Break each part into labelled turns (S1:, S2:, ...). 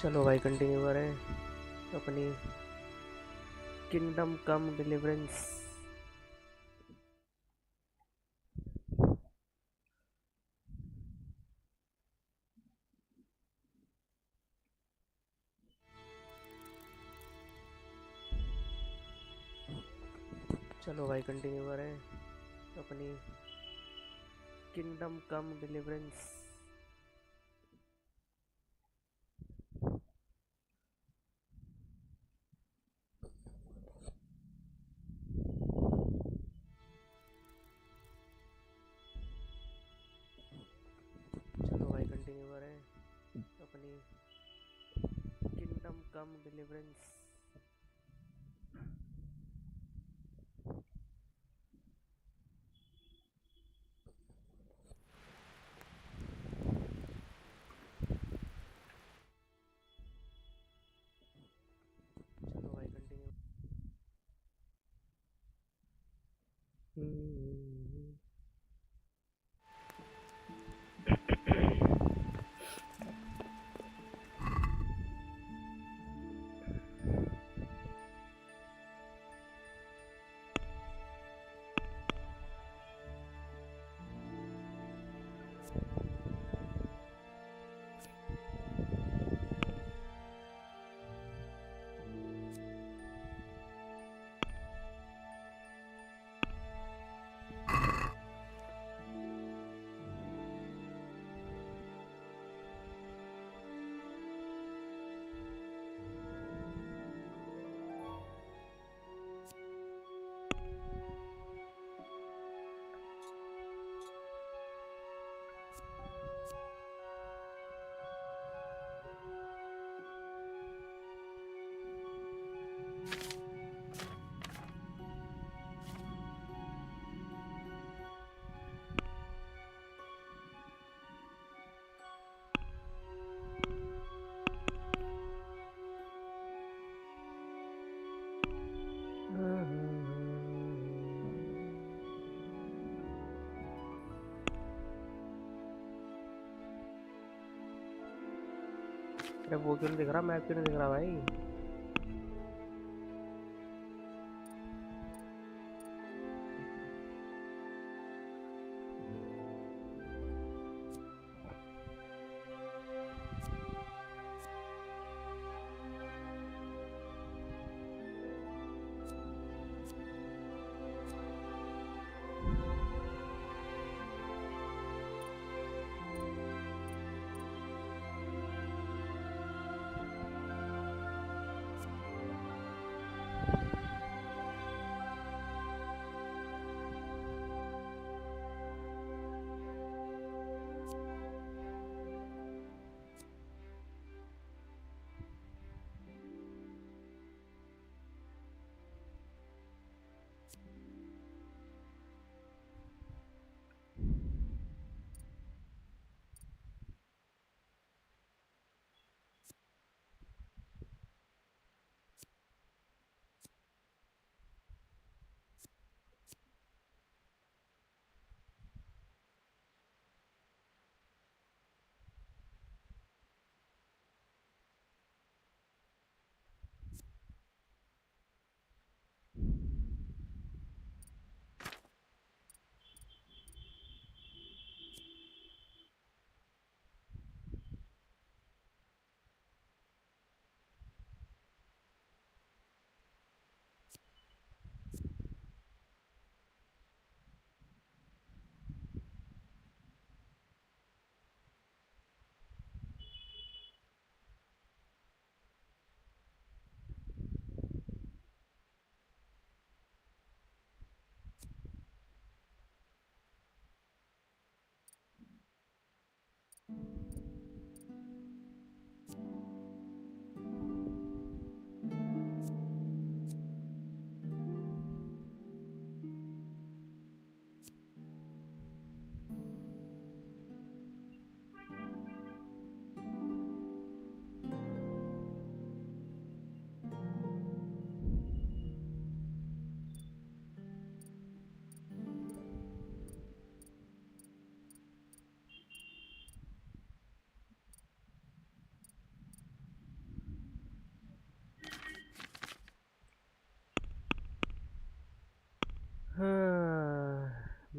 S1: चलो भाई कंटिन्यू करें अपनी किंगडम कम डिलीवरेंस। चलो भाई कंटिन्यू करें अपनी किंगडम कम डिलीवरेंस। चलो भाई कंटिन्यू करें अपनी किंगडम कम डिलीवरेंस। चलो भाई कंटिन्यू। अरे वो क्यों नहीं दिख रहा, मैप क्यों नहीं दिख रहा भाई?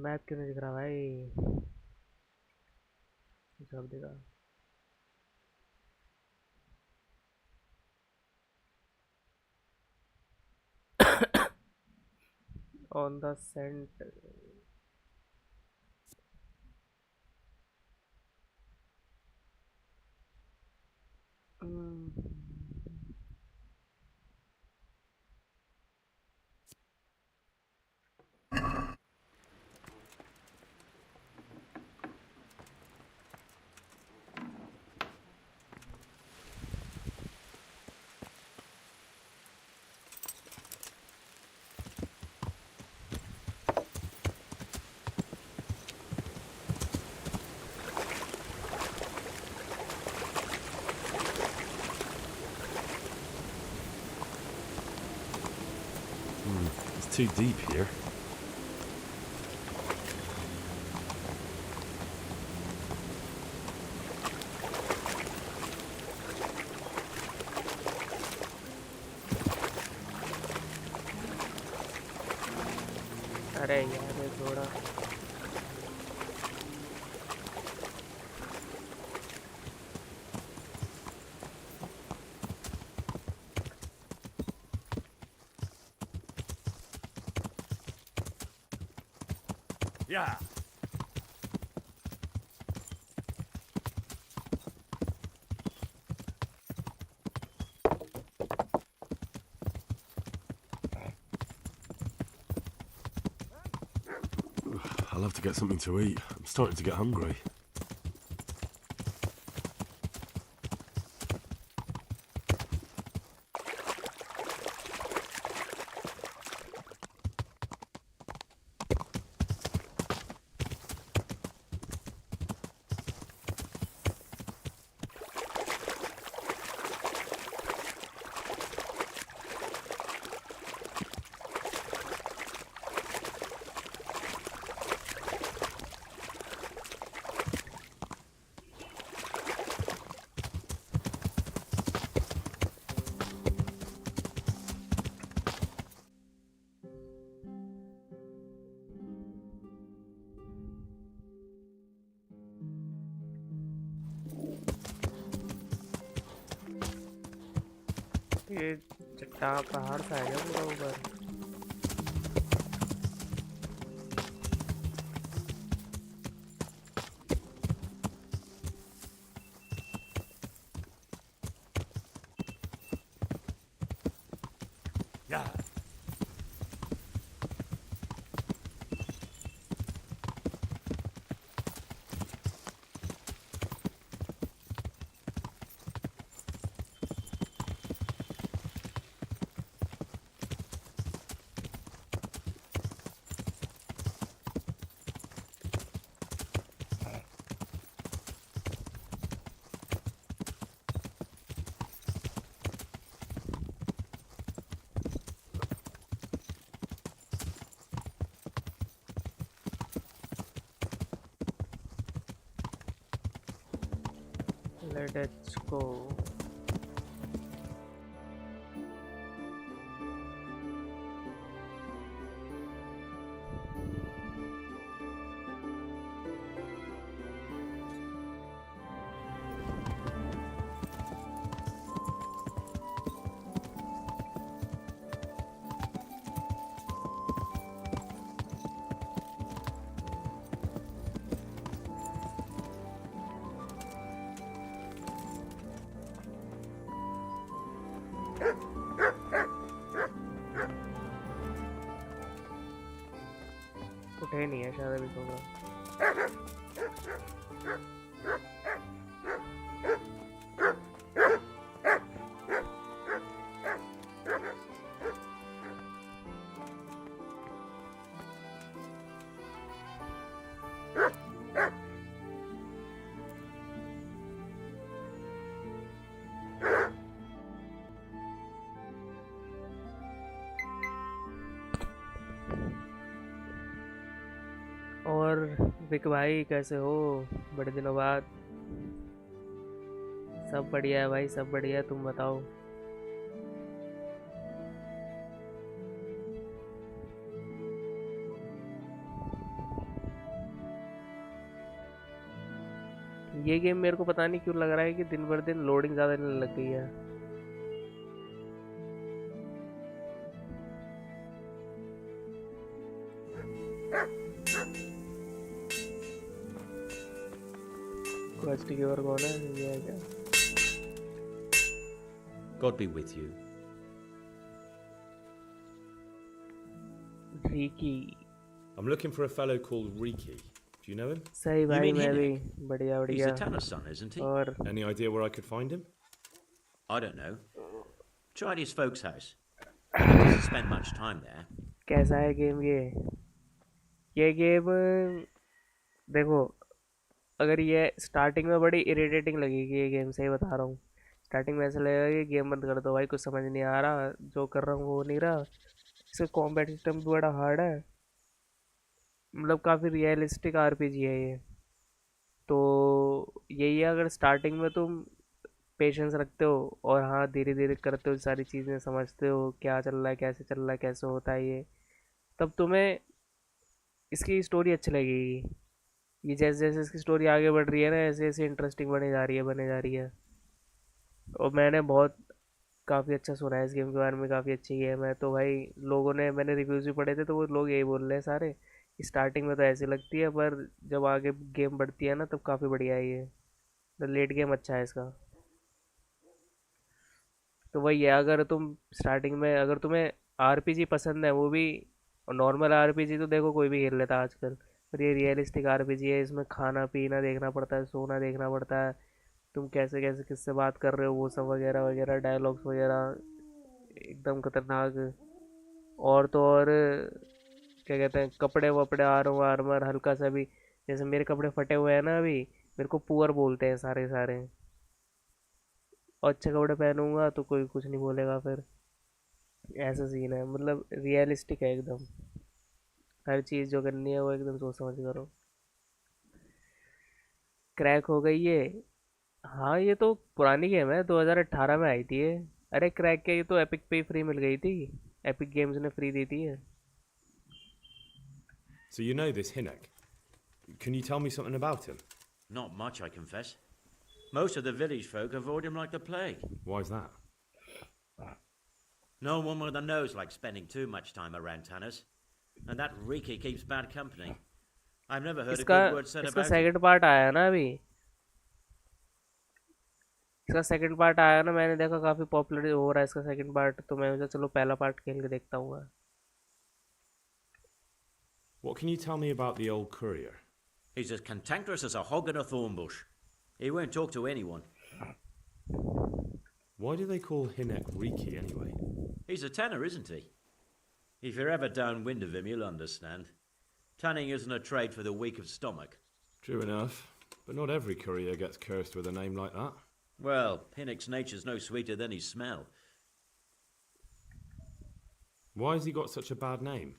S1: मैप क्यों नहीं दिख रहा भाई? सब दिखा। On the cent.
S2: It's too deep here.
S1: अरे यार ये थोड़ा
S2: Yeah. I'll have to get something to eat. I'm starting to get hungry.
S1: ये चट्टान पहाड़ सा है क्या पूरा ऊपर?
S2: Yeah.
S1: Let's go. उठे नहीं है शायद अभी सोगा। और विक भाई कैसे हो? बड़े दिनों बाद। सब बढ़िया है भाई, सब बढ़िया है, तुम बताओ। ये गेम मेरे को पता नहीं क्यों लग रहा है कि दिन भर दिन लोडिंग ज़्यादा लेने लग गई है। क्वेस्ट गिवर कौन है? ये है क्या?
S3: God be with you.
S1: Ricky.
S2: I'm looking for a fellow called Riki. Do you know him?
S1: सही भाई,
S3: mean
S1: मैं भी
S3: Hinnick?
S1: बढ़िया
S3: He's
S1: बढ़िया।
S3: the Tanner's son, isn't he?
S1: और
S2: Any idea where I could find him?
S3: I don't know. Tried his folks' house. He doesn't spend much time there.
S1: कैसा है game ये गेम देखो, अगर ये स्टार्टिंग में बड़ी इरिटेटिंग लगेगी ये गेम, सही बता रहा हूँ। स्टार्टिंग में ऐसा लगेगा कि गेम बंद कर दो भाई, कुछ समझ नहीं आ रहा, जो कर रहा हूँ वो नहीं रहा। इसका कॉम्बैट सिस्टम भी बड़ा हार्ड है, मतलब काफ़ी रियलिस्टिक आरपीजी है ये। तो यही है, अगर स्टार्टिंग में तुम पेशेंस रखते हो और हाँ धीरे धीरे करते हो, सारी चीज़ें समझते हो क्या चल रहा है, कैसे चल रहा है, कैसे होता है ये, तब तुम्हें इसकी स्टोरी अच्छी लगेगी। ये जैसे जैसे इसकी स्टोरी आगे बढ़ रही है ना, ऐसे ऐसे इंटरेस्टिंग बने जा रही है, बने जा रही है। और मैंने बहुत काफ़ी अच्छा सुना है इस गेम के बारे में, काफ़ी अच्छी गेम है। तो भाई लोगों ने, मैंने रिव्यूज़ भी पढ़े थे तो वो लोग यही बोल रहे हैं सारे, स्टार्टिंग में तो ऐसी लगती है पर जब आगे गेम बढ़ती है ना तब काफ़ी बढ़िया है ये। द लेट गेम अच्छा है इसका। तो वही है, अगर तुम स्टार्टिंग में, अगर तुम्हें आरपीजी पसंद है, वो भी नॉर्मल आरपीजी तो देखो कोई भी खेल लेता है आजकल, पर ये रियलिस्टिक आरपीजी है, इसमें खाना पीना देखना पड़ता है, सोना देखना पड़ता है, तुम कैसे कैसे किससे बात कर रहे हो वो सब वगैरह वगैरह, डायलॉग्स वगैरह एकदम खतरनाक। और तो और क्या कहते हैं, कपड़े वपड़े, आर्मर वार्मर हल्का सा भी, जैसे मेरे कपड़े फटे हुए हैं ना अभी, मेरे को पुअर बोलते हैं सारे सारे। और अच्छे कपड़े पहनूंगा तो कोई कुछ नहीं बोलेगा फिर। ऐसा सीन है, मतलब रियलिस्टिक है एकदम। हर चीज़ जो करनी है वो एकदम सोच समझ करो। क्रैक हो गई ये? हाँ ये तो पुरानी गेम है, 2018 में आई थी ये। अरे क्रैक के, ये तो एपिक पे ही फ्री मिल गई थी, एपिक गेम्स ने फ्री दी थी ये।
S2: So you know this Hinnick. Can you tell me something about him?
S3: Not much, I confess. Most of the village folk avoid him like the plague.
S2: Why is that?
S3: No one with a nose likes spending too much time around Tanner's. And that Riki keeps bad company. I've never heard a
S1: इसका
S3: good word said
S1: इसका
S3: about him.
S1: Second part आया है ना अभी, इसका second part आया ना, मैंने देखा काफ़ी पॉपुलर हो रहा है इसका सेकंड पार्ट, तो मैं सोचा चलो पहला पार्ट खेल के देखता हूँ।
S2: What can you tell me about the old courier?
S3: He's as cantankerous as a hog in a thorn bush. He won't talk to anyone.
S2: Why do they call Hinnick Riki anyway?
S3: He's a tanner, isn't he? If you're ever downwind of him, you'll understand. Tanning isn't a trade for the weak of stomach.
S2: True enough, but not every courier gets cursed with a name like that.
S3: Well, Hinnick's nature's no sweeter than his smell.
S2: Why has he got such a bad name?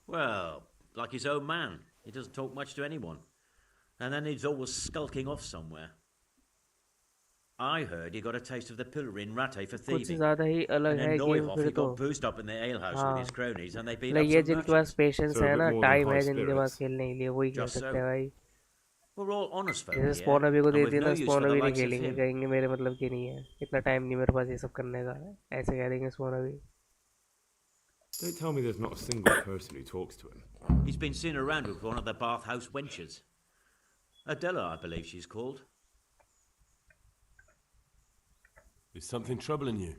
S3: Well, like his own man. He doesn't talk much to anyone. And then he's always skulking off somewhere. I heard he got a taste of the pillory in Rattay for
S1: कुछ
S3: thieving.
S1: ज़्यादा ही अलग
S3: And
S1: है
S3: in
S1: game
S3: Neuhoff,
S1: फिर
S3: he
S1: तो।
S3: got boozed up in the alehouse with his cronies, and they beat
S1: मतलब
S3: up
S1: ये
S3: some
S1: जिनके पास
S3: merchants.
S1: Patience
S2: So a
S1: है
S2: bit
S1: ना,
S2: more than
S1: टाइम
S2: high
S1: है जिनके पास
S2: spirits.
S1: खेलने के लिए, वही खेल
S3: Just
S1: सकते
S3: so.
S1: हैं भाई।
S3: We're all honest folk
S1: जैसे
S3: here,
S1: स्पॉन अभी को
S3: and
S1: they
S3: we've
S1: the
S3: no
S1: ना,
S3: use
S1: स्पॉन
S3: for the
S1: अभी नहीं
S3: likes of
S1: खेलेंगे,
S3: him.
S1: कहेंगे मेरे मतलब की नहीं है, इतना टाइम नहीं मेरे पास ये सब करने का, ऐसे कह देंगे स्पॉन अभी।
S2: Don't tell me there's not a single person who talks to him.
S3: He's been seen around with one of the bathhouse wenches. Adela, I believe she's called.
S2: Is something troubling you?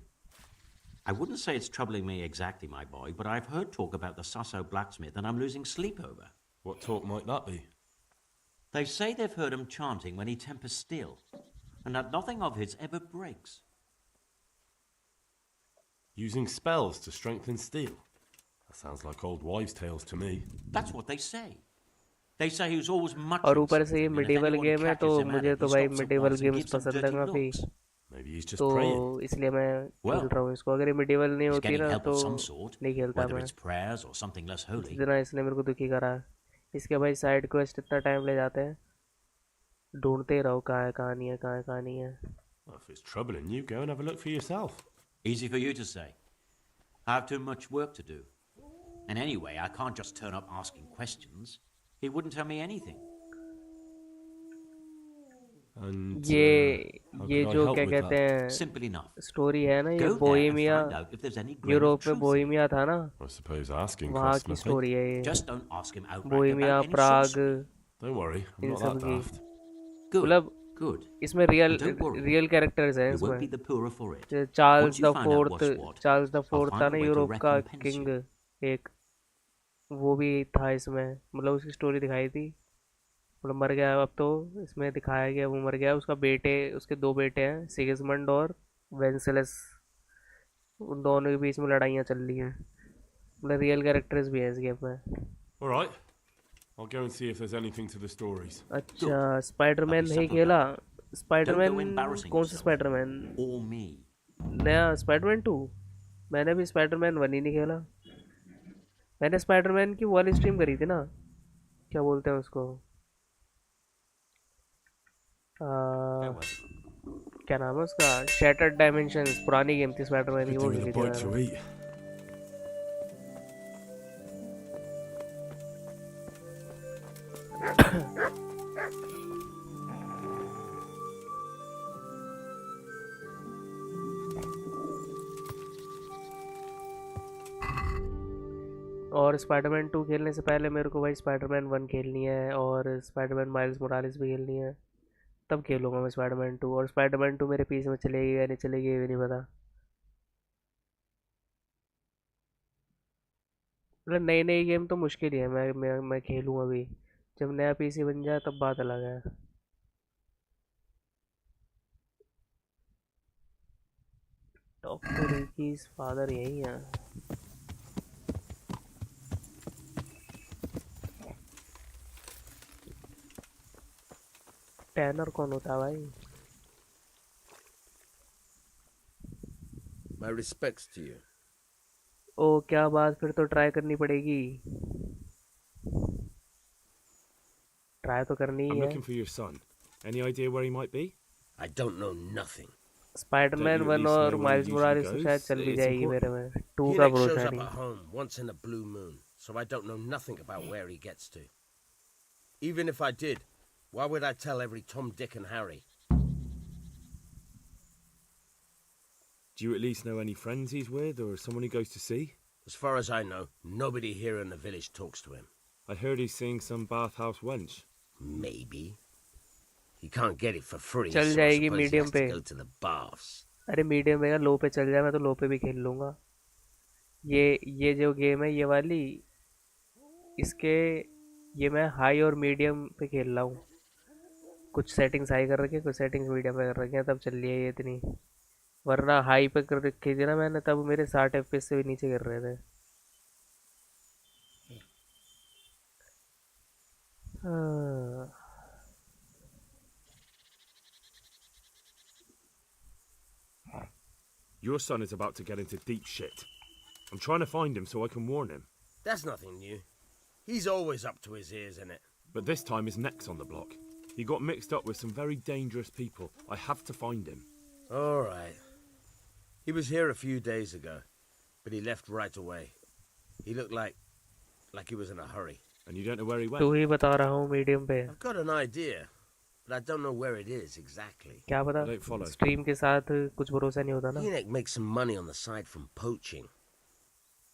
S3: I wouldn't say it's troubling me exactly, my boy, but I've heard talk about the Sasso blacksmith and I'm losing sleep over.
S2: What talk might that be?
S3: They say they've heard him chanting when he tempers steel, and that nothing of his ever breaks.
S2: Using spells to strengthen steel? That sounds like old wives' tales to me.
S3: That's what they say. They say he was always much.
S1: और ऊपर से ये medieval game है, तो मुझे तो भाई medieval games पसंद है काफ़ी,
S2: Maybe he's just
S1: तो
S2: praying.
S1: इसलिए मैं खेल
S3: Well,
S1: रहा हूँ इसको। अगर ये मिडिवल नहीं
S3: he's
S1: होती
S3: getting
S1: ना
S3: help
S1: तो
S3: of some sort,
S1: नहीं खेलता
S3: whether
S1: मैं।
S3: it's prayers or something less holy.
S1: जितना इसने मेरे को दुखी करा है। इसके भाई साइड क्वेस्ट इतना टाइम ले जाते हैं, ढूंढते ही रहो कहाँ है, कहाँ नहीं है, कहाँ है, कहाँ नहीं है।
S2: Well, if it's troubling you, go and have a look for yourself.
S3: Easy for you to say. I have too much work to do. And anyway, I can't just turn up asking questions. He wouldn't tell me anything.
S2: And how
S1: ये
S2: could I
S1: जो
S2: help
S1: क्या
S2: with
S1: कहते
S2: that?
S1: हैं
S3: Simple enough.
S1: Story है ना, ये
S3: Go there and
S1: Bohemia,
S3: find out if there's any grain of
S1: Europe में
S3: truth in it.
S1: Bohemia था ना,
S2: I suppose asking
S1: वहाँ
S2: costs
S1: की
S2: nothing.
S1: स्टोरी है ये।
S3: Just don't ask him outright
S1: Bohemia,
S3: about any
S1: Prague,
S3: sorcery.
S2: Don't worry, I'm
S1: in
S2: not
S1: सब
S2: that
S1: की,
S2: daft.
S3: Good,
S1: मतलब
S3: good.
S1: इसमें real
S3: And don't worry,
S1: real characters हैं
S3: you won't
S1: इसमें।
S3: be the poorer for it.
S1: Charles
S3: Once you
S1: the
S3: find out
S1: fourth,
S3: what's what,
S1: Charles the
S3: I'll
S1: fourth था
S3: find
S1: ना
S3: a way to
S1: Europe का
S3: recompense
S1: king,
S3: you.
S1: एक वो भी था इसमें, मतलब उसकी स्टोरी दिखाई थी। मतलब मर गया अब तो, इसमें दिखाया गया वो मर गया। उसका बेटे, उसके दो बेटे हैं, सिगिस्मंड और वेंसेलस, उन दोनों के बीच में लड़ाइयाँ चल रही हैं। मतलब रियल कैरेक्टर्स भी हैं इस गेम में।
S2: All right, I'll go and see if there's anything to the stories.
S1: अच्छा, स्पाइडरमैन
S3: I'll be
S1: नहीं
S3: settled
S1: खेला?
S3: down. Don't go
S1: Spiderman,
S3: embarrassing
S1: कौन सा
S3: yourself.
S1: स्पाइडरमैन?
S3: Or me.
S1: नया स्पाइडरमैन 2? मैंने भी स्पाइडरमैन 1 ही नहीं खेला। मैंने स्पाइडरमैन की वाली स्ट्रीम करी थी ना, क्या बोलते हैं उसको, आ, क्या नाम है उसका, शैटर्ड डायमेंशंस, पुरानी गेम थी स्पाइडरमैन की,
S2: Could
S1: वो
S2: do with
S1: खेली
S2: a
S1: थी
S2: bite to
S1: मैंने।
S2: eat.
S1: और स्पाइडरमैन 2 खेलने से पहले मेरे को भाई स्पाइडरमैन 1 खेलनी है, और स्पाइडरमैन माइल्स मोरालिस भी खेलनी है, तब खेलूंगा मैं स्पाइडरमैन 2। और स्पाइडरमैन 2 मेरे पीसी में चलेगी या नहीं चलेगी ये भी नहीं पता। मतलब नई नई गेम तो मुश्किल ही है, मैं खेलूँ अभी, जब नया पीसी बन जाए तब बात अलग है। टॉप टू की फादर यही है। टैनर कौन होता है भाई?
S4: My respects to you.
S1: ओ क्या बात, फिर तो ट्राई करनी पड़ेगी, ट्राई तो करनी ही
S5: I'm
S1: है।
S5: looking for your son. Any idea where he might be?
S4: I don't know nothing.
S1: Spiderman
S5: Don't you at
S1: 1
S5: least
S1: और
S5: know where he
S1: miles
S5: usually
S1: Morales तो
S5: goes?
S1: शायद चल भी
S5: It's
S1: जाएगी मेरे
S5: important.
S1: में, 2 का
S4: Phoenix shows
S1: भरोसा
S4: up
S1: नहीं।
S4: at home once in a blue moon, so I don't know nothing about where he gets to. Even if I did, why would I tell every Tom, Dick, and Harry?
S5: Do you at least know any friends he's with or someone he goes to see?
S4: As far as I know, nobody here in the village talks to him.
S5: I heard he's seeing some bathhouse wench.
S4: Maybe. He can't get it for free,
S1: चल
S4: so I
S1: जाएगी
S4: suppose he
S1: medium
S4: has
S1: पे।
S4: to go to the baths.
S1: अरे medium पे, लो पे चल जाए, मैं तो लो पे भी खेल लूँगा। ये जो गेम है ये वाली, इसके ये मैं हाई और मीडियम पे खेल रहा हूँ। कुछ सेटिंग्स हाई कर रखी है, कुछ सेटिंग्स मीडियम पे कर रखी हैं, तब चल रही है ये इतनी। वरना हाई पे कर रखी थी ना मैंने, तब मेरे 60 FPS से भी नीचे गिर रहे थे। हाँ।
S5: Your son is about to get into deep shit. I'm trying to find him so I can warn him.
S4: That's nothing new. He's always up to his ears in it.
S5: But this time his neck's on the block. He got mixed up with some very dangerous people. I have to find him.
S4: All right. He was here a few days ago, but he left right away. He looked like he was in a hurry.
S5: And you don't know where he went?
S1: तो ही बता रहा हूँ medium पे।
S4: I've got an idea, but I don't know where it is exactly.
S1: क्या पता,
S5: I don't follow.
S1: Stream के साथ कुछ भरोसा नहीं होता ना।
S4: Enoch makes some money on the side from poaching.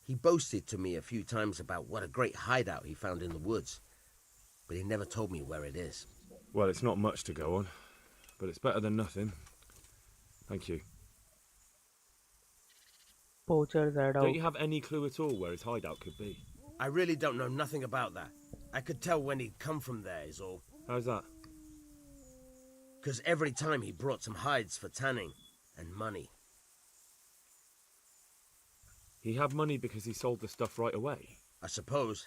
S4: He boasted to me a few times about what a great hideout he found in the woods, but he never told me where it is.
S5: Well, it's not much to go on, but it's better than nothing. Thank you.
S1: Poachers add
S5: Don't
S1: out.
S5: you have any clue at all where his hideout could be?
S4: I really don't know nothing about that. I could tell when he'd come from there is all.
S5: How's that?
S4: Because every time he brought some hides for tanning and money.
S5: He had money because he sold the stuff right away.
S4: I suppose.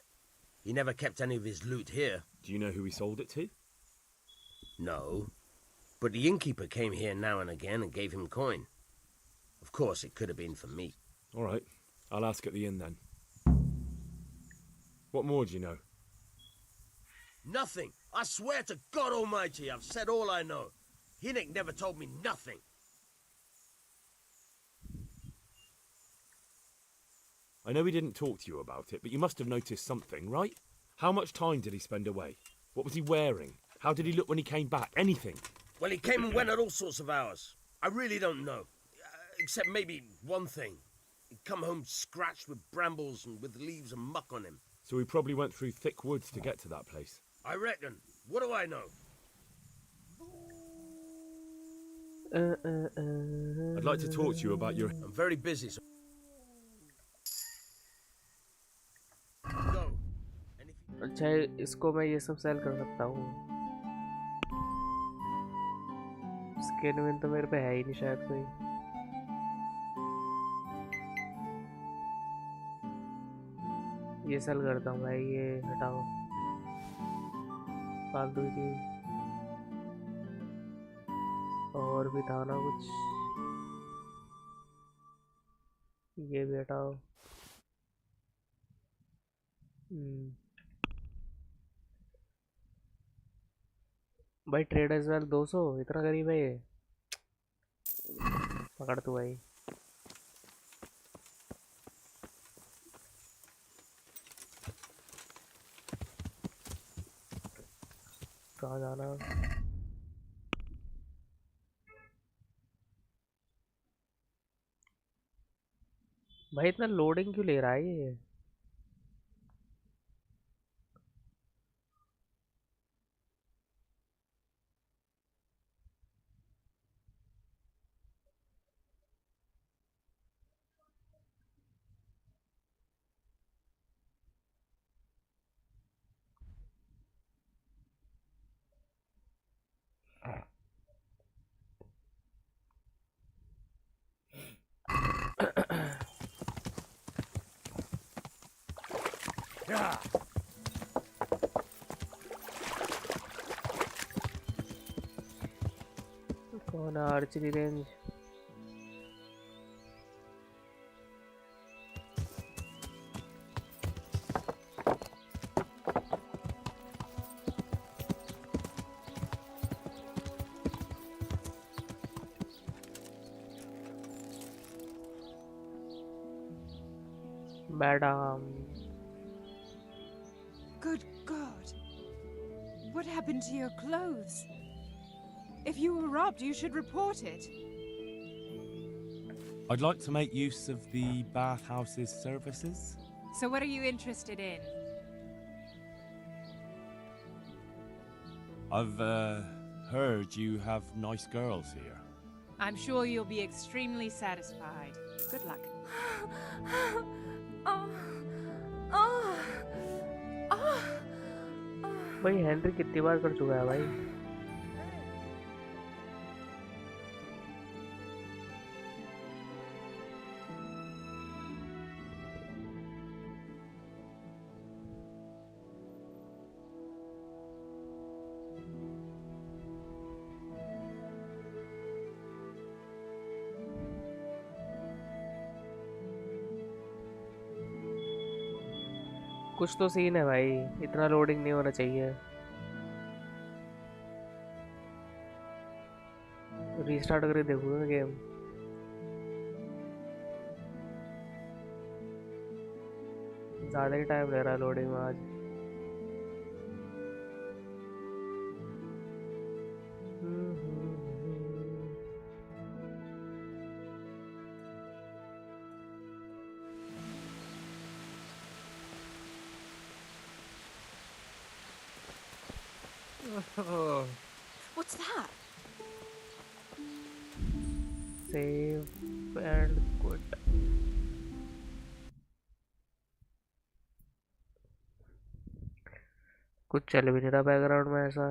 S4: He never kept any of his loot here.
S5: Do you know who he sold it to?
S4: No. But the innkeeper came here now and again and gave him coin. Of course, it could have been for me.
S5: All right, I'll ask at the inn then. What more do you know?
S4: Nothing. I swear to God Almighty, I've said all I know. Enoch never told me nothing.
S5: I know he didn't talk to you about it, but you must have noticed something, right? How much time did he spend away? What was he wearing? How did he look when he came back? Anything?
S4: Well, he came and went at all sorts of hours. I really don't know. Except maybe one thing. He'd come home scratched with brambles and with leaves and muck on him.
S5: So he probably went through thick woods to get to that place.
S4: I reckon. What do I know?
S5: I'd like to talk to you about your...
S4: I'm very busy, so... Go. And if you...
S1: अच्छा, इसको मैं ये सब cell कर सकता हूँ। Skin win तो मेरे पे है ही नहीं शायद कोई। ये सेल करता हूँ भाई, ये हटाओ फालतू की चीज। और भी था ना कुछ, ये भी हटाओ। भाई ट्रेडर्स वेल 200 इतना गरीब है ये। पकड़ तू भाई। कहाँ जाना? भाई इतना लोडिंग क्यों ले रहा है ये? कौन है archery range? Madam,
S6: Good God. What happened to your clothes? If you were robbed, you should report it.
S5: I'd like to make use of the bathhouse's services.
S6: So what are you interested in?
S5: I've heard you have nice girls here.
S6: I'm sure you'll be extremely satisfied. Good luck.
S1: भाई Henry कितनी बार कर चुका है भाई? कुछ तो scene है भाई, इतना लोडिंग नहीं होना चाहिए। रीस्टार्ट करके देखूंगा गेम। ज़्यादा ही टाइम ले रहा है लोडिंग में आज।
S6: What's that?
S1: Save and quit. कुछ चल भी नहीं रहा बैकग्राउंड में ऐसा।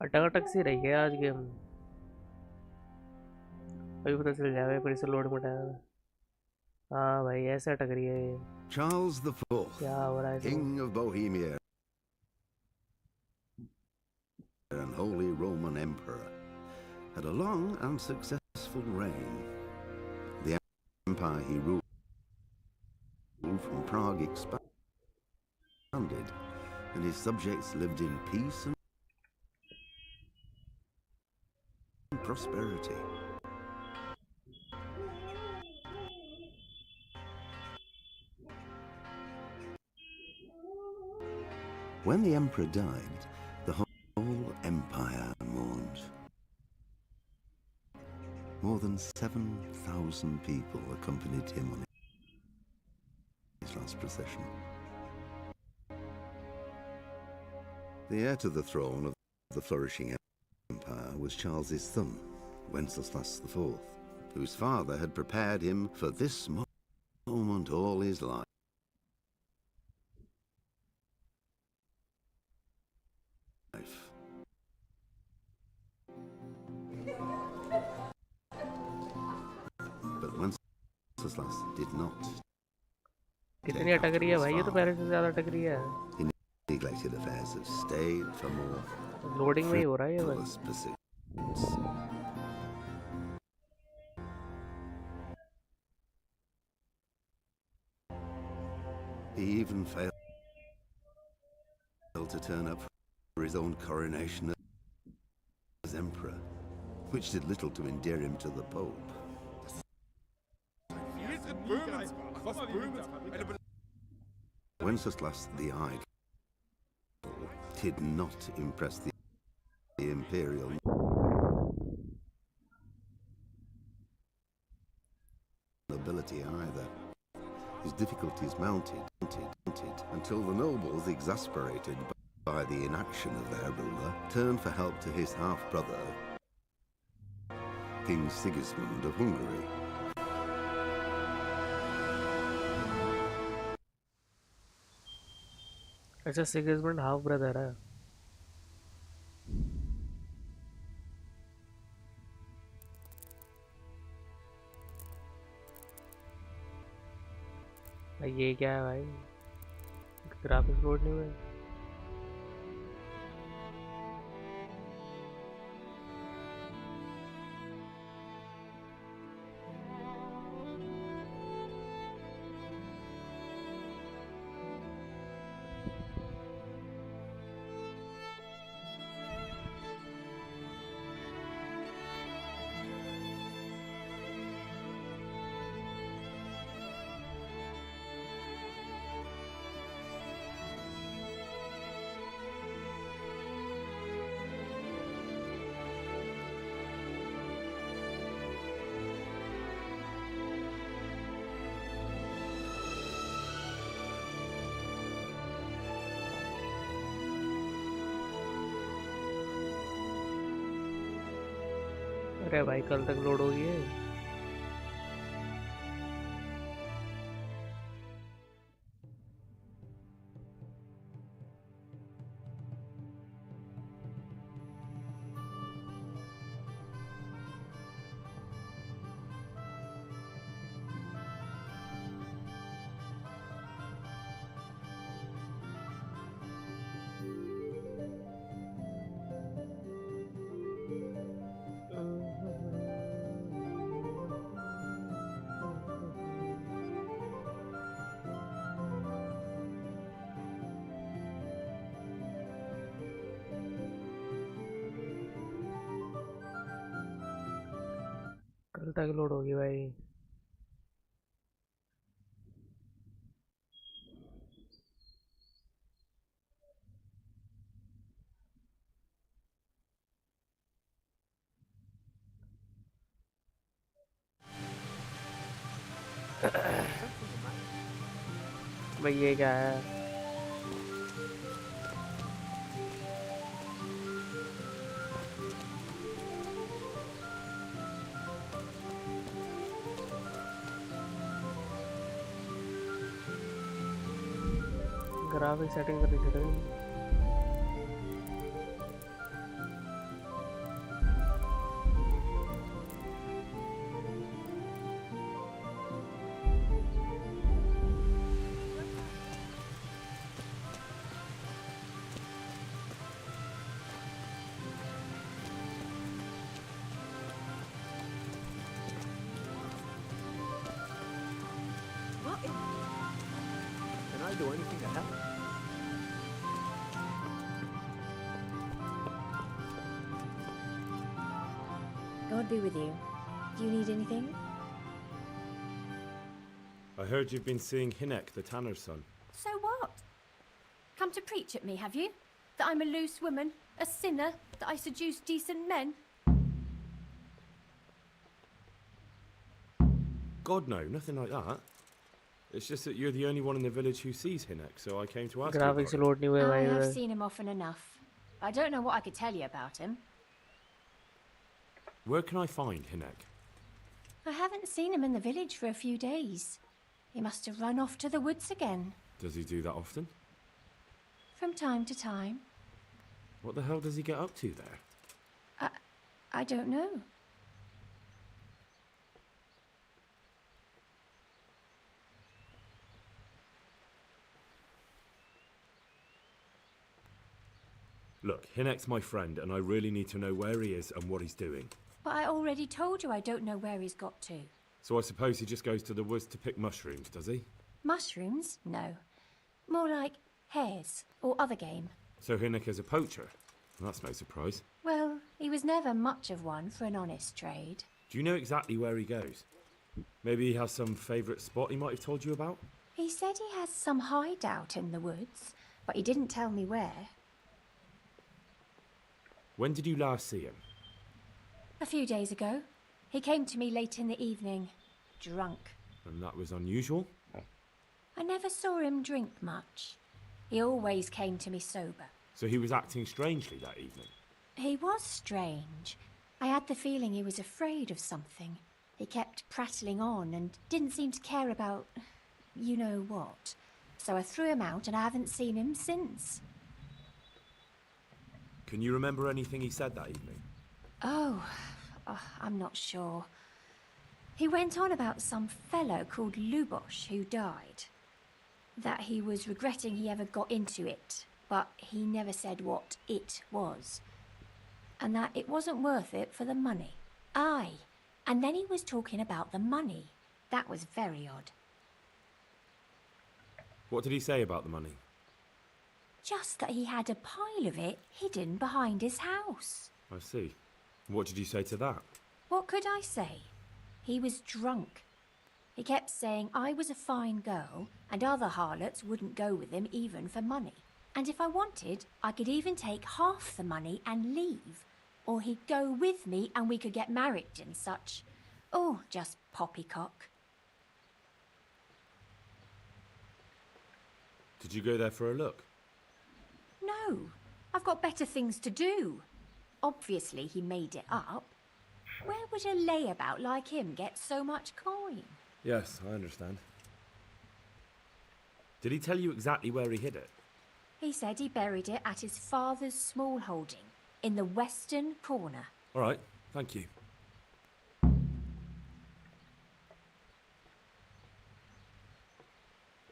S1: अटक अटक सी रही है आज गेम। अभी पता चल जाएगा, फिर से लोड मटाएगा। हाँ भाई ऐसे अटक रही है ये।
S7: Charles IV,
S1: क्या हो रहा है इसमें?
S7: King of Bohemia and Holy Roman Emperor, had a long and successful reign. The empire he ruled from Prague expanded, and his subjects lived in peace and prosperity. When the emperor died, the whole empire mourned. More than 7,000 people accompanied him on his last procession. The heir to the throne of the flourishing empire was Charles's son, Wenceslas IV, whose father had prepared him for this moment all his life. But Wenceslas did not.
S1: कितनी अटक रही है भाई, ये तो पहले से ज्यादा अटक रही है।
S7: He neglected affairs of state for more
S1: loading में ही हो रहा है ये बस।
S7: frivolous pursuits. He even failed to turn up for his own coronation as emperor, which did little to endear him to the Pope. Wenceslas the Idle did not impress the imperial nobility either. His difficulties mounted until the nobles, exasperated by the inaction of their ruler, turned for help to his half-brother, King Sigismund of Hungary.
S1: अच्छा, Sigismund half brother है। भाई ये क्या है भाई, graphics load नहीं हुए। अरे भाई कल तक लोड होगी है। कल तक लोड होगी भाई। भाई ये क्या है? ग्राफिक सेटिंग करनी चाहिए। do anything to help.
S8: God be with you. Do you need anything?
S5: I heard you've been seeing Hinek, the tanner's son.
S8: So what? Come to preach at me, have you? That I'm a loose woman, a sinner, that I seduce decent men?
S5: God, no, nothing like that. It's just that you're the only one in the village who sees Hinek, so I came to ask you about
S1: Graphics
S5: it.
S1: load नहीं हुए
S8: I
S1: भाई
S8: have
S1: उधर.
S8: seen him often enough. I don't know what I could tell you about him.
S5: Where can I find Hinek?
S8: I haven't seen him in the village for a few days. He must have run off to the woods again.
S5: Does he do that often?
S8: From time to time.
S5: What the hell does he get up to there?
S8: I don't know.
S5: Look, Hinek's my friend, and I really need to know where he is and what he's doing.
S8: But I already told you I don't know where he's got to.
S5: So I suppose he just goes to the woods to pick mushrooms, does he?
S8: Mushrooms? No. More like hares or other game.
S5: So Hinek is a poacher? That's no surprise.
S8: Well, he was never much of one for an honest trade.
S5: Do you know exactly where he goes? Maybe he has some favourite spot he might have told you about?
S8: He said he has some hideout in the woods, but he didn't tell me where.
S5: When did you last see him?
S8: A few days ago. He came to me late in the evening, drunk.
S5: And that was unusual?
S8: I never saw him drink much. He always came to me sober.
S5: So he was acting strangely that evening?
S8: He was strange. I had the feeling he was afraid of something. He kept prattling on and didn't seem to care about you know what. So I threw him out and I haven't seen him since.
S5: Can you remember anything he said that evening?
S8: Oh, I'm not sure. He went on about some fellow called Lubosh who died. That he was regretting he ever got into it, but he never said what it was. And that it wasn't worth it for the money. Aye, and then he was talking about the money. That was very odd.
S5: What did he say about the money?
S8: Just that he had a pile of it hidden behind his house.
S5: I see. What did you say to that?
S8: What could I say? He was drunk. He kept saying I was a fine girl and other harlots wouldn't go with him even for money. And if I wanted, I could even take half the money and leave. Or he'd go with me and we could get married and such. Oh, just poppycock.
S5: Did you go there for a look?
S8: No, I've got better things to do. Obviously he made it up. Where would a layabout like him get so much coin?
S5: Yes, I understand. Did he tell you exactly where he hid it?
S8: He said he buried it at his father's small holding, in the western corner.
S5: All right, thank you.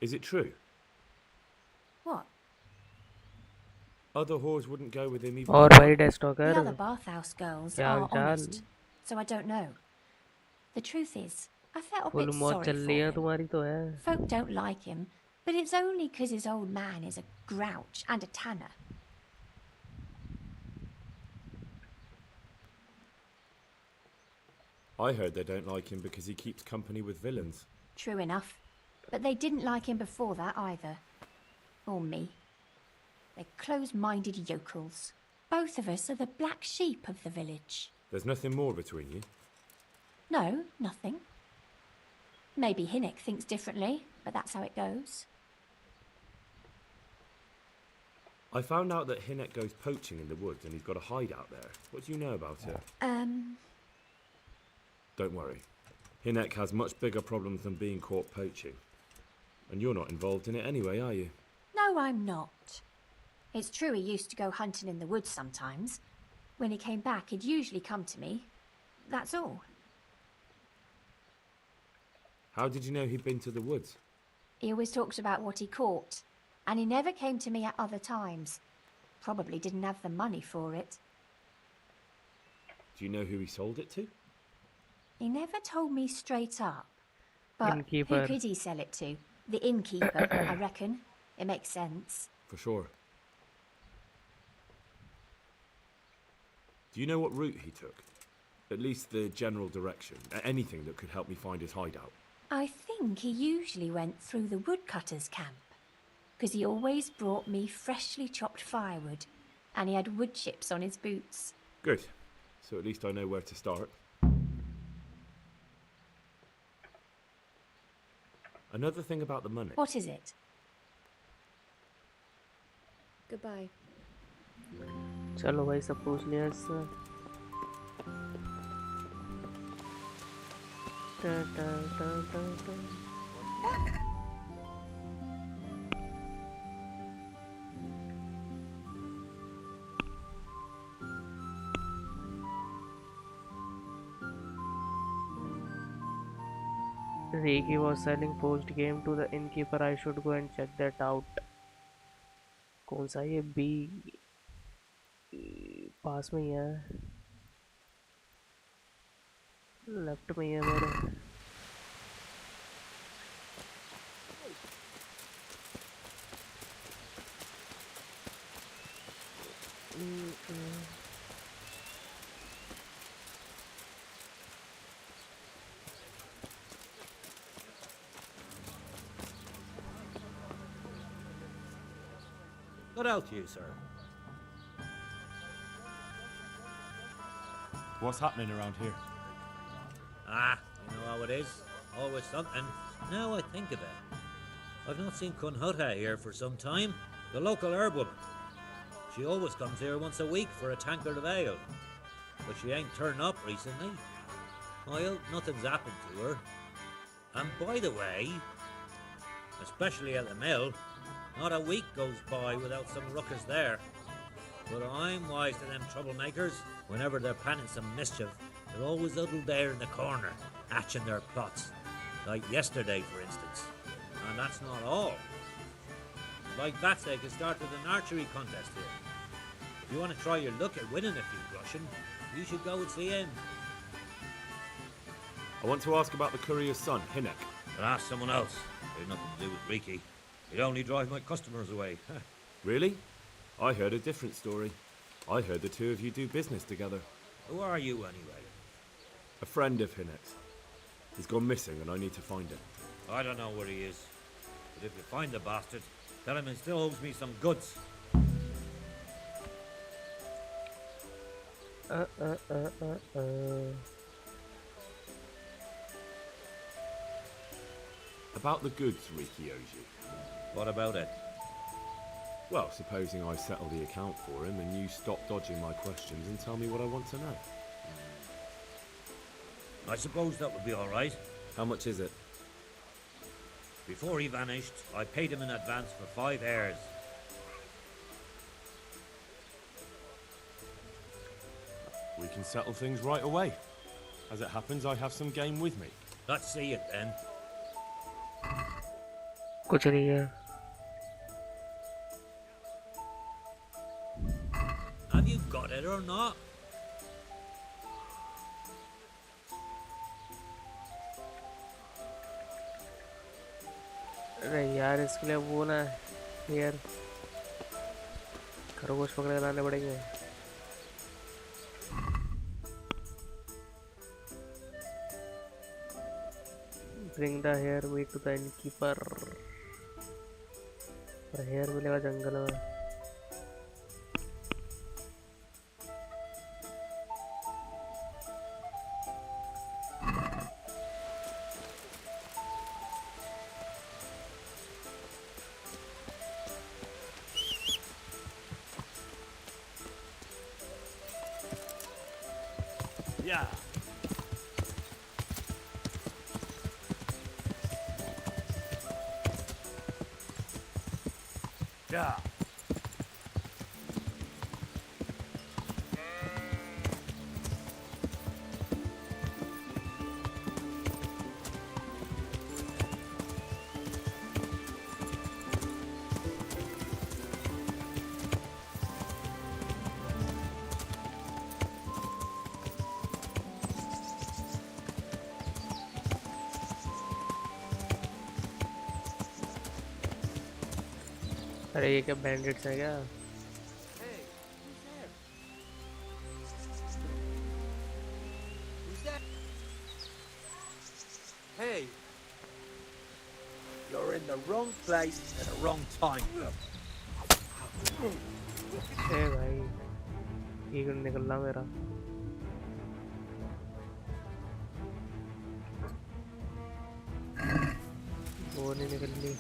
S5: Is it true?
S8: What?
S5: Other whores wouldn't go with him even...
S1: और भाई डेस्टॉकर
S8: The other bathhouse girls
S1: Yeah,
S8: are
S1: done.
S8: honest, so I don't know. The truth is, I felt a
S1: full
S8: bit
S1: मौज
S8: sorry
S1: चल
S8: for
S1: रही है
S8: him.
S1: तुम्हारी तो है.
S8: Folk don't like him, but it's only 'cause his old man is a grouch and a tanner.
S5: I heard they don't like him because he keeps company with villains.
S8: True enough, but they didn't like him before that either. Or me. They're close-minded yokels. Both of us are the black sheep of the village.
S5: There's nothing more between you?
S8: No, nothing. Maybe Hinek thinks differently, but that's how it goes.
S5: I found out that Hinek goes poaching in the woods and he's got a hideout there. What do you know about it? Don't worry. Hinek has much bigger problems than being caught poaching. And you're not involved in it anyway, are you?
S8: No, I'm not. It's true he used to go hunting in the woods sometimes. When he came back, he'd usually come to me. That's all.
S5: How did you know he'd been to the woods?
S8: He always talked about what he caught, and he never came to me at other times. Probably didn't have the money for it.
S5: Do you know who he sold it to?
S8: He never told me straight up. But
S1: Innkeeper.
S8: who could he sell it to? The innkeeper, I reckon. It makes sense.
S5: For sure. Do you know what route he took? At least the general direction. Anything that could help me find his hideout.
S8: I think he usually went through the woodcutter's camp, because he always brought me freshly chopped firewood, and he had wood chips on his boots.
S5: Good. So at least I know where to start. Another thing about the money.
S8: What is it? Goodbye.
S1: चलो भाई सब पूछ लिया इससे. टा टा टा टा टा. Reiki was selling post game to the innkeeper. I should go and check that out. कौन सा ये बी पास में ही है, लेफ्ट में ही है मेरे.
S3: Good out to you, sir.
S2: What's happening around here?
S3: Ah, you know how it is. Always something. Now I think of it, I've not seen Kunhuta here for some time. The local herbwoman. She always comes here once a week for a tankard of ale. But she ain't turned up recently. I hope nothing's happened to her. And by the way, especially at the mill, not a week goes by without some ruckus there. But I'm wise to them troublemakers. Whenever they're planning some mischief, they're always huddled there in the corner, hatching their plots. Like yesterday, for instance. And that's not all. Like Vatsek has started an archery contest here. If you want to try your luck at winning a few Russian, you should go and see him.
S5: I want to ask about the courier's son, Hinek.
S3: But ask someone else. They've nothing to do with Riki. He'd only drive my customers away.
S5: Really? I heard a different story. I heard the two of you do business together.
S3: Who are you, anyway?
S5: A friend of Hinek's. He's gone missing and I need to find him.
S3: I don't know where he is. But if you find the bastard, tell him he still owes me some goods.
S5: About the goods Riki owes you.
S3: What about it?
S5: Well, supposing I settle the account for him and you stop dodging my questions and tell me what I want to know.
S3: I suppose that would be all right.
S5: How much is it?
S3: Before he vanished, I paid him in advance for 5 heirs.
S2: We can settle things right away. As it happens, I have some game with me.
S3: Let's see it then.
S1: कुछ नहीं है.
S3: Have you got it or not?
S1: अरे यार इसके लिए वो ना यार खरगोश पकड़े लाने पड़ेंगे. Bring the hair meat to the innkeeper. और हेयर मिलेगा जंगल में.
S2: Yeah. Yeah.
S1: अरे ये क्या बैंडिट्स हैं क्या?
S9: Hey, you're in the wrong place at the wrong time.
S1: ए भाई ये क्यों निकल रहा मेरा? वो नहीं निकल ली।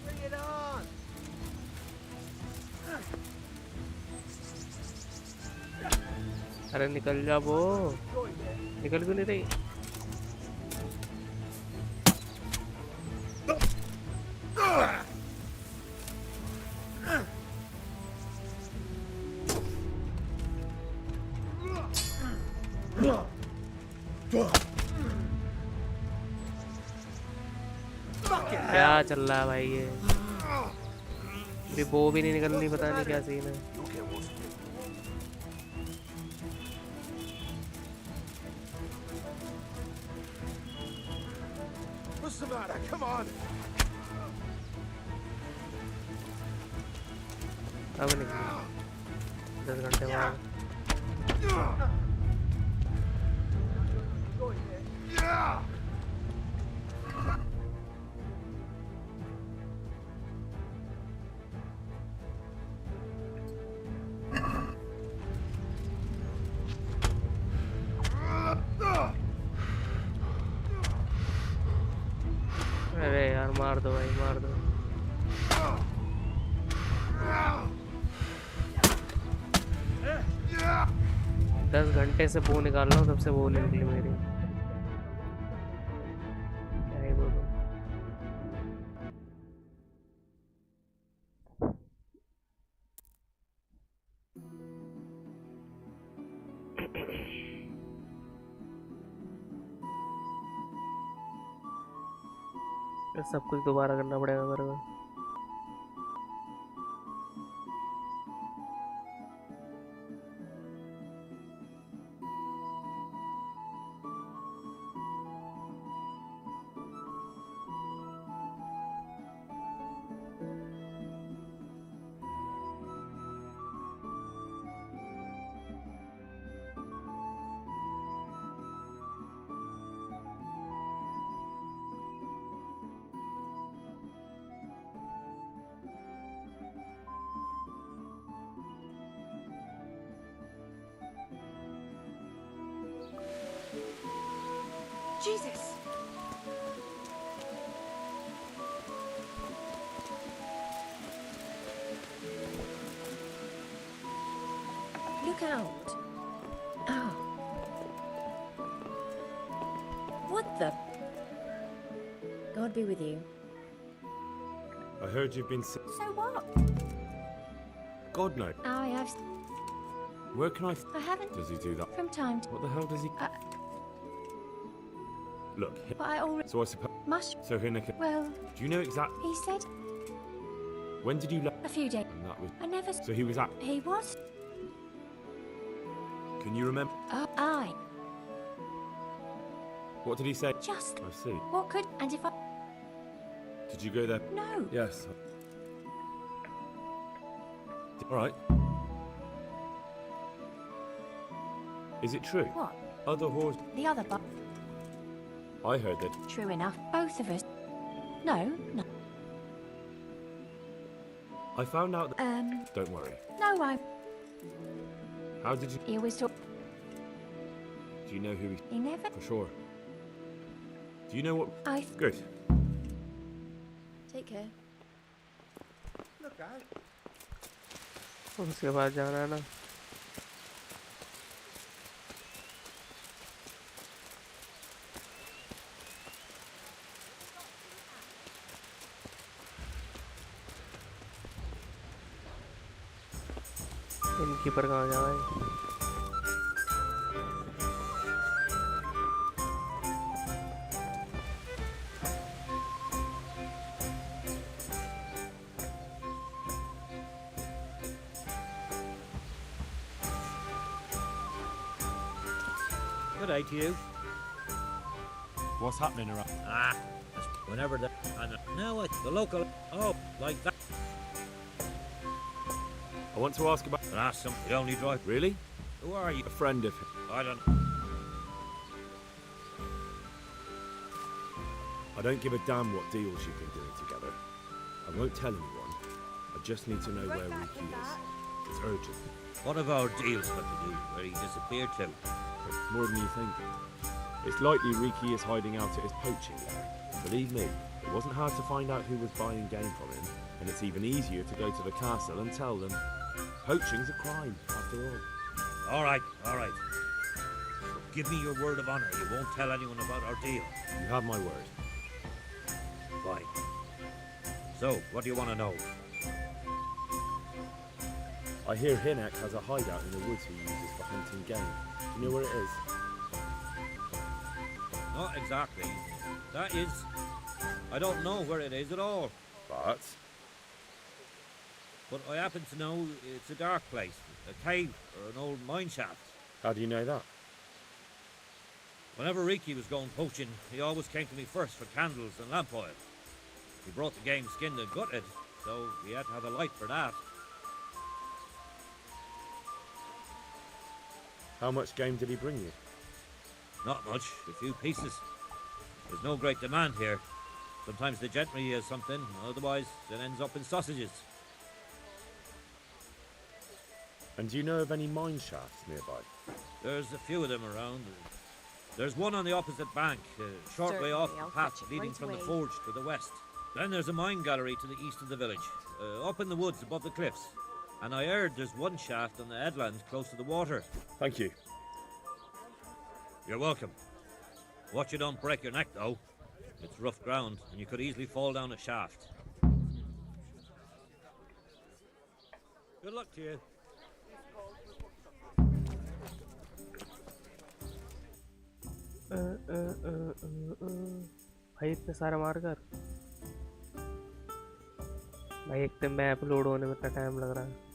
S9: Bring it on!
S1: अरे निकल जा वो, निकल क्यों नहीं रही? क्या चल रहा है भाई ये? अभी वो भी नहीं निकलनी, पता नहीं क्या सीन है।
S9: What's the matter? Come on!
S1: अब निकली 10 घंटे बाद। अरे यार मार दो भाई, मार दो। दस घंटे से वो निकाल रहा हूँ, तब से वो नहीं निकली मेरी। क्या ही बोलूं। सब कुछ दोबारा करना पड़ेगा मेरे को।
S6: Jesus!
S8: Look out. Ah. What the? God be with you.
S5: I heard you've been sick.
S8: So what?
S5: God no.
S8: I have.
S5: Where can I?
S8: I haven't.
S5: Does he do that?
S8: From time to.
S5: What the hell does he? Look.
S8: But I already.
S5: So I suppose.
S8: Must.
S5: So Hinnika.
S8: Well,
S5: Do you know exactly
S8: he said
S5: when did you?
S8: a few days.
S5: And that was.
S8: I never.
S5: So he was at.
S8: He was.
S5: Can you remember?
S8: Oh, I.
S5: What did he say?
S8: Just.
S5: I see.
S8: What could. And if I.
S5: Did you go there?
S8: No.
S5: Yes. All right. Is it true?
S8: What?
S5: Other horse.
S8: The other but.
S5: I heard that.
S8: True enough. Both of us. No. No.
S5: I found out that. Don't worry.
S8: No, I.
S5: How did you?
S8: He always talk.
S5: Do you know who he?
S8: He never.
S5: For sure. Do you know what?
S8: I.
S5: Good.
S8: Take care.
S9: Look out!
S1: उसके बाद जाना है ना। इनकी पर कहाँ जाना है?
S3: Good day to you.
S2: What's happening around?
S3: Ah, whenever the. And now the local. Oh, like that.
S5: want to ask about...
S3: And ask him. You only drive.
S5: Really?
S3: Who are you?
S5: A friend of his.
S3: I don't.
S5: I don't give a damn what deals you've been doing together. I won't tell anyone. I just need to know where Ricky is. It's urgent.
S3: What have our deals got to do? Where he disappeared to?
S5: More than you think. It's likely Ricky is hiding out at his poaching lair. Believe me, it wasn't hard to find out who was buying game from him, and it's even easier to go to the castle and tell them. Poaching's a crime, after all.
S3: All right, all right. Give me your word of honor. You won't tell anyone about our deal.
S5: You have my word.
S3: Fine. So, what do you want to know?
S5: I hear Hinek has a hideout in the woods he uses for hunting game. Do you know where it is?
S3: Not exactly. That is... I don't know where it is at all.
S5: But...
S3: But I happen to know it's a dark place. A cave or an old mine shaft.
S5: How do you know that?
S3: Whenever Riki was going poaching, he always came to me first for candles and lamp oil. He brought the game skinned and gutted, so we had to have a light for that.
S5: How much game did he bring you?
S3: Not much, a few pieces. There's no great demand here. Sometimes the gentry has something, otherwise it ends up in sausages.
S5: And do you know of any mine shafts nearby?
S3: There's a few of them around. There's one on the opposite bank, a short way off the path leading from the forge to the west. Then there's a mine gallery to the east of the village, up in the woods above the cliffs. And I heard there's one shaft on the headland close to the water.
S5: Thank you.
S3: You're welcome. Watch you don't break your neck, though. It's rough ground, and you could easily fall down a shaft. Good luck to you.
S1: भाई इतने सारे मार कर भाई एक तो map load होने में इतना टाइम लग रहा है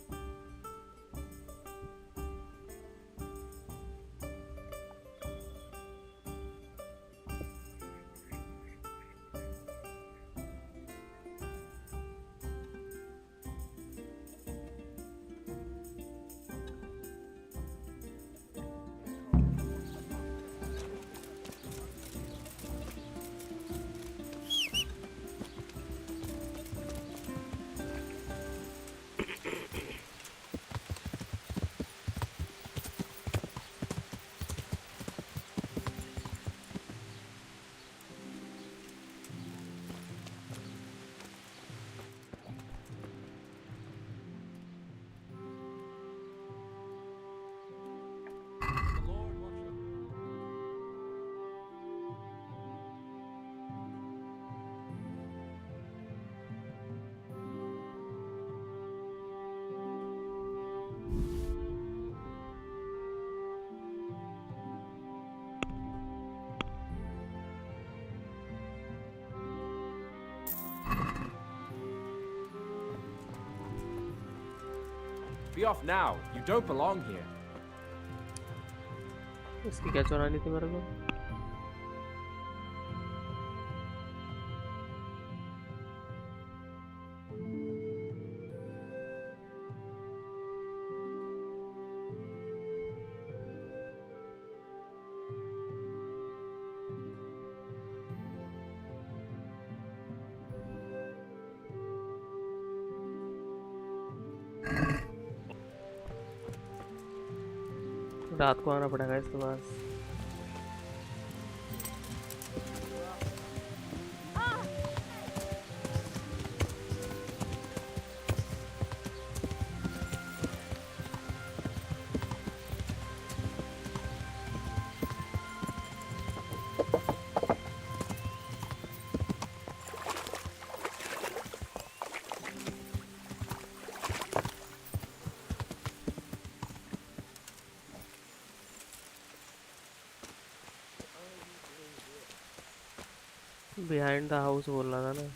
S10: Be off now. You don't belong here.
S1: इसकी क्या चुरानी थी मेरे को रात को आना पड़ेगा इसके पास बिहाइंड द हाउस बोल रहा था ना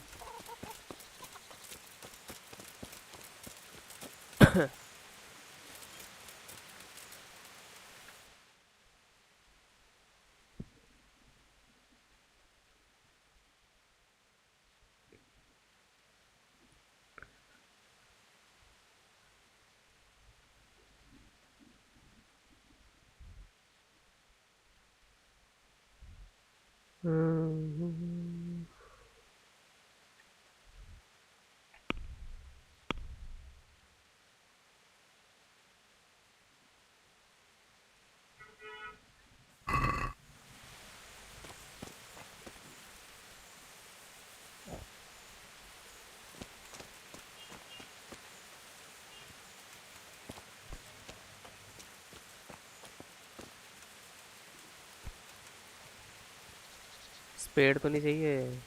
S1: पेड़ तो नहीं चाहिए?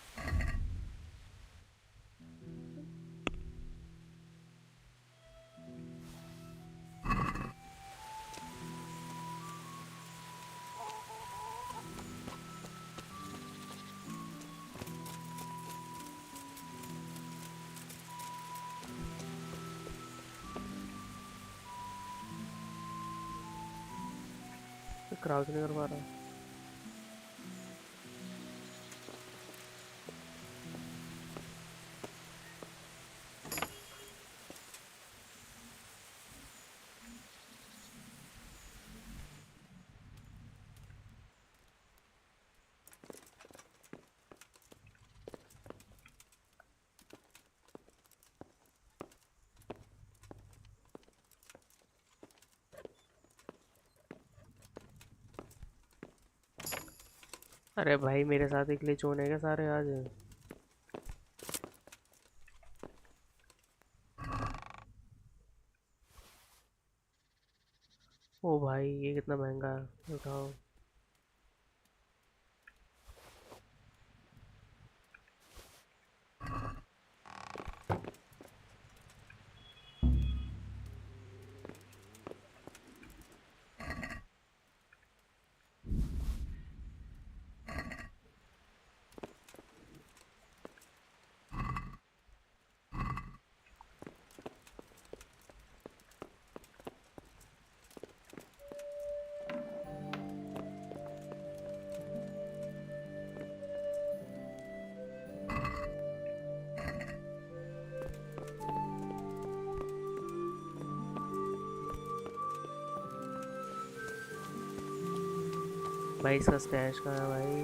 S1: क्राउच नहीं कर पा रहा। अरे भाई मेरे साथ एक लिए चोने के सारे आज। ओ भाई ये कितना महंगा है, उठाओ। भाई इसका स्टैश कहाँ है भाई?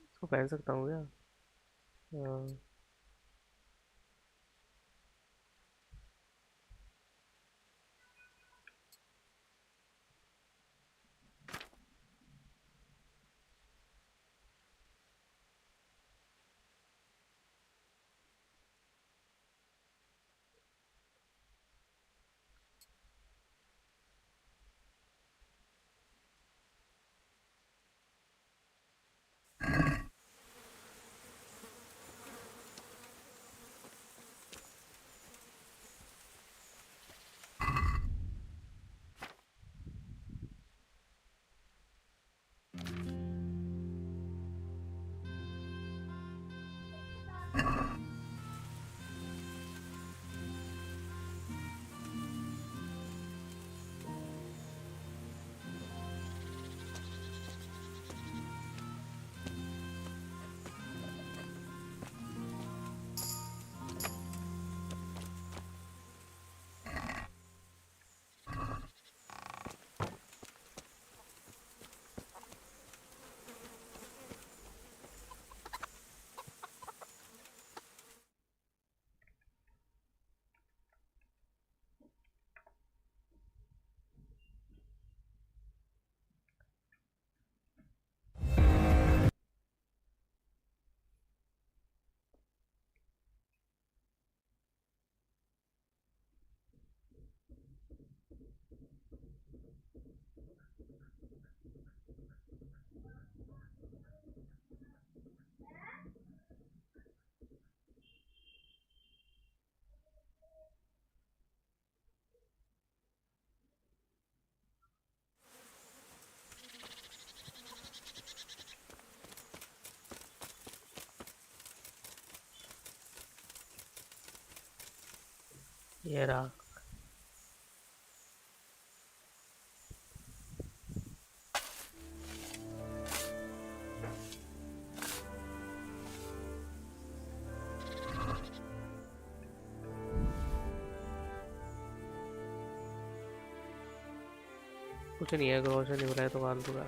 S1: इसको पहन सकता हूँ क्या? हाँ। ये रहा। कुछ नहीं है, ग्रोसरी नहीं बुलाया तो फालतू का।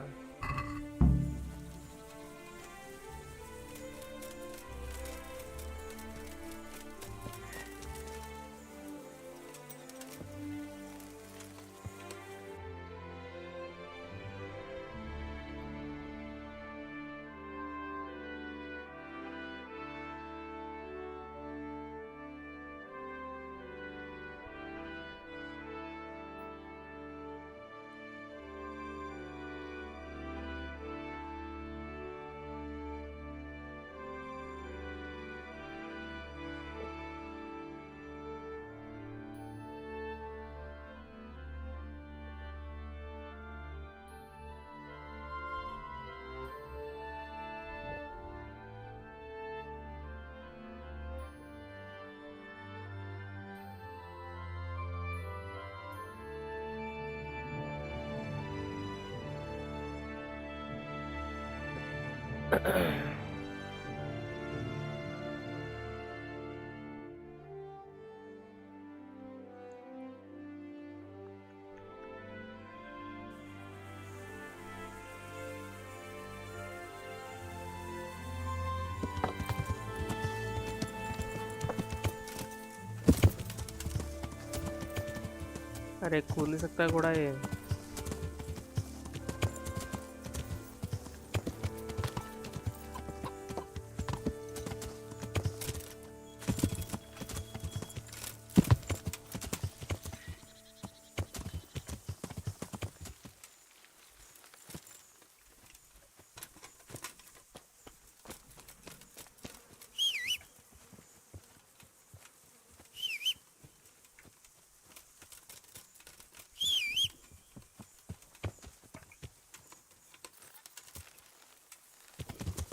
S1: अरे कूद नहीं सकता घोड़ा ये।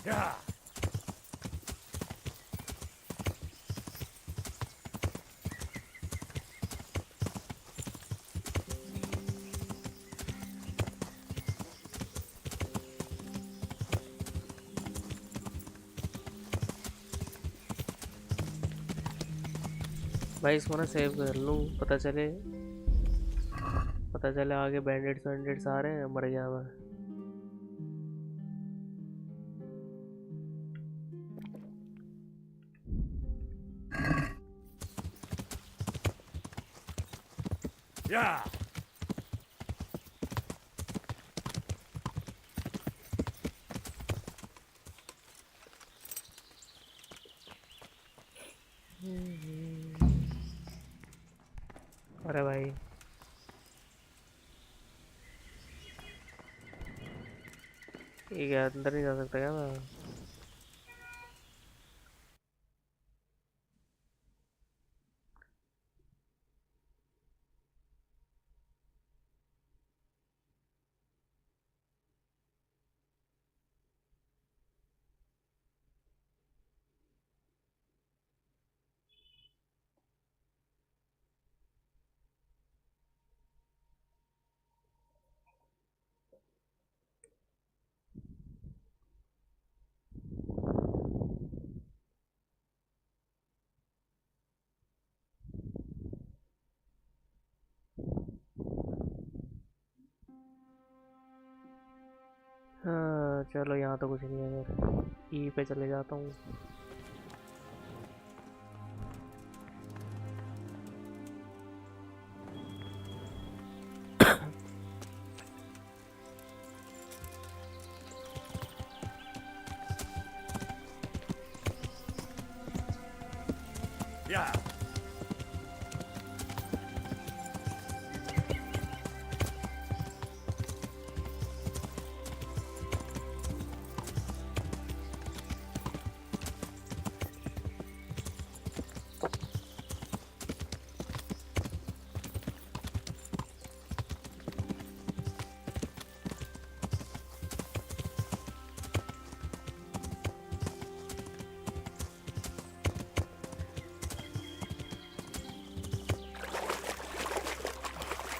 S9: Yeah.
S1: भाई इसको ना सेव कर लूँ, पता चले आगे बैंडेड्स वैंडेड्स आ रहे हैं, मर गया मैं।
S9: Yeah.
S1: अरे भाई ये क्या, अंदर नहीं जा सकता क्या मैं? हाँ चलो, यहाँ तो कुछ नहीं है, फिर ई पे चले जाता हूँ।
S9: Yeah.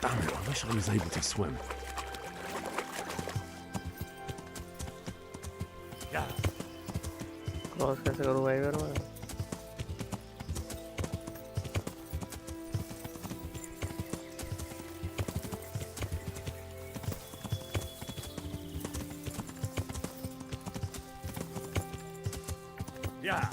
S5: Damn it, I wish I was able to swim.
S9: Yeah.
S1: Cross कैसे करूँ भाई फिर मैं?
S9: Yeah.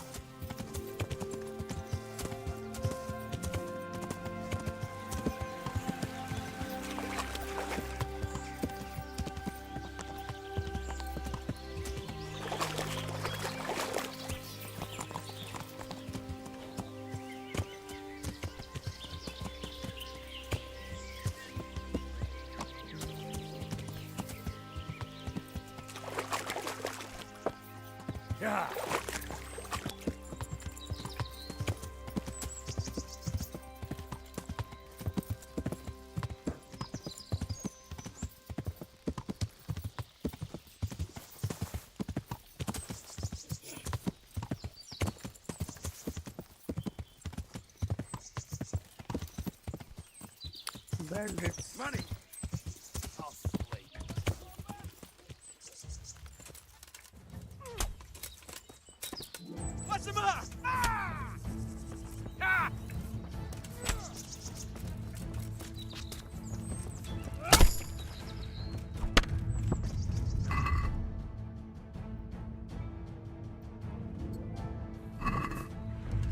S9: Yeah.
S1: Bandits.
S9: Money. I'll sleep. Bust him up! Ah! Ah!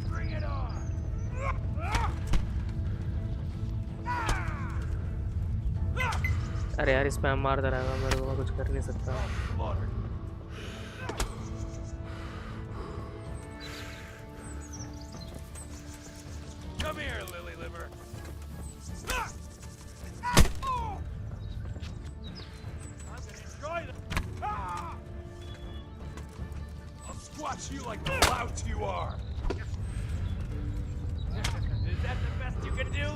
S9: Bring it on!
S1: अरे यार स्पैम मारता रहेगा मेरे को, मैं कुछ कर नहीं सकता.
S9: Come here, lily liver. I'm gonna enjoy this. Ah! I'll squash you like the lout you are. Is that the best you can do?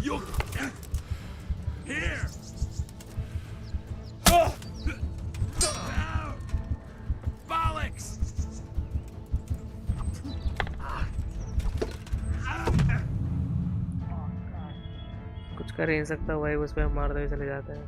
S9: You'll here. Bollocks!
S1: कुछ कर ही नहीं सकता भाई, उस पे मारते हुए चले जाते हैं.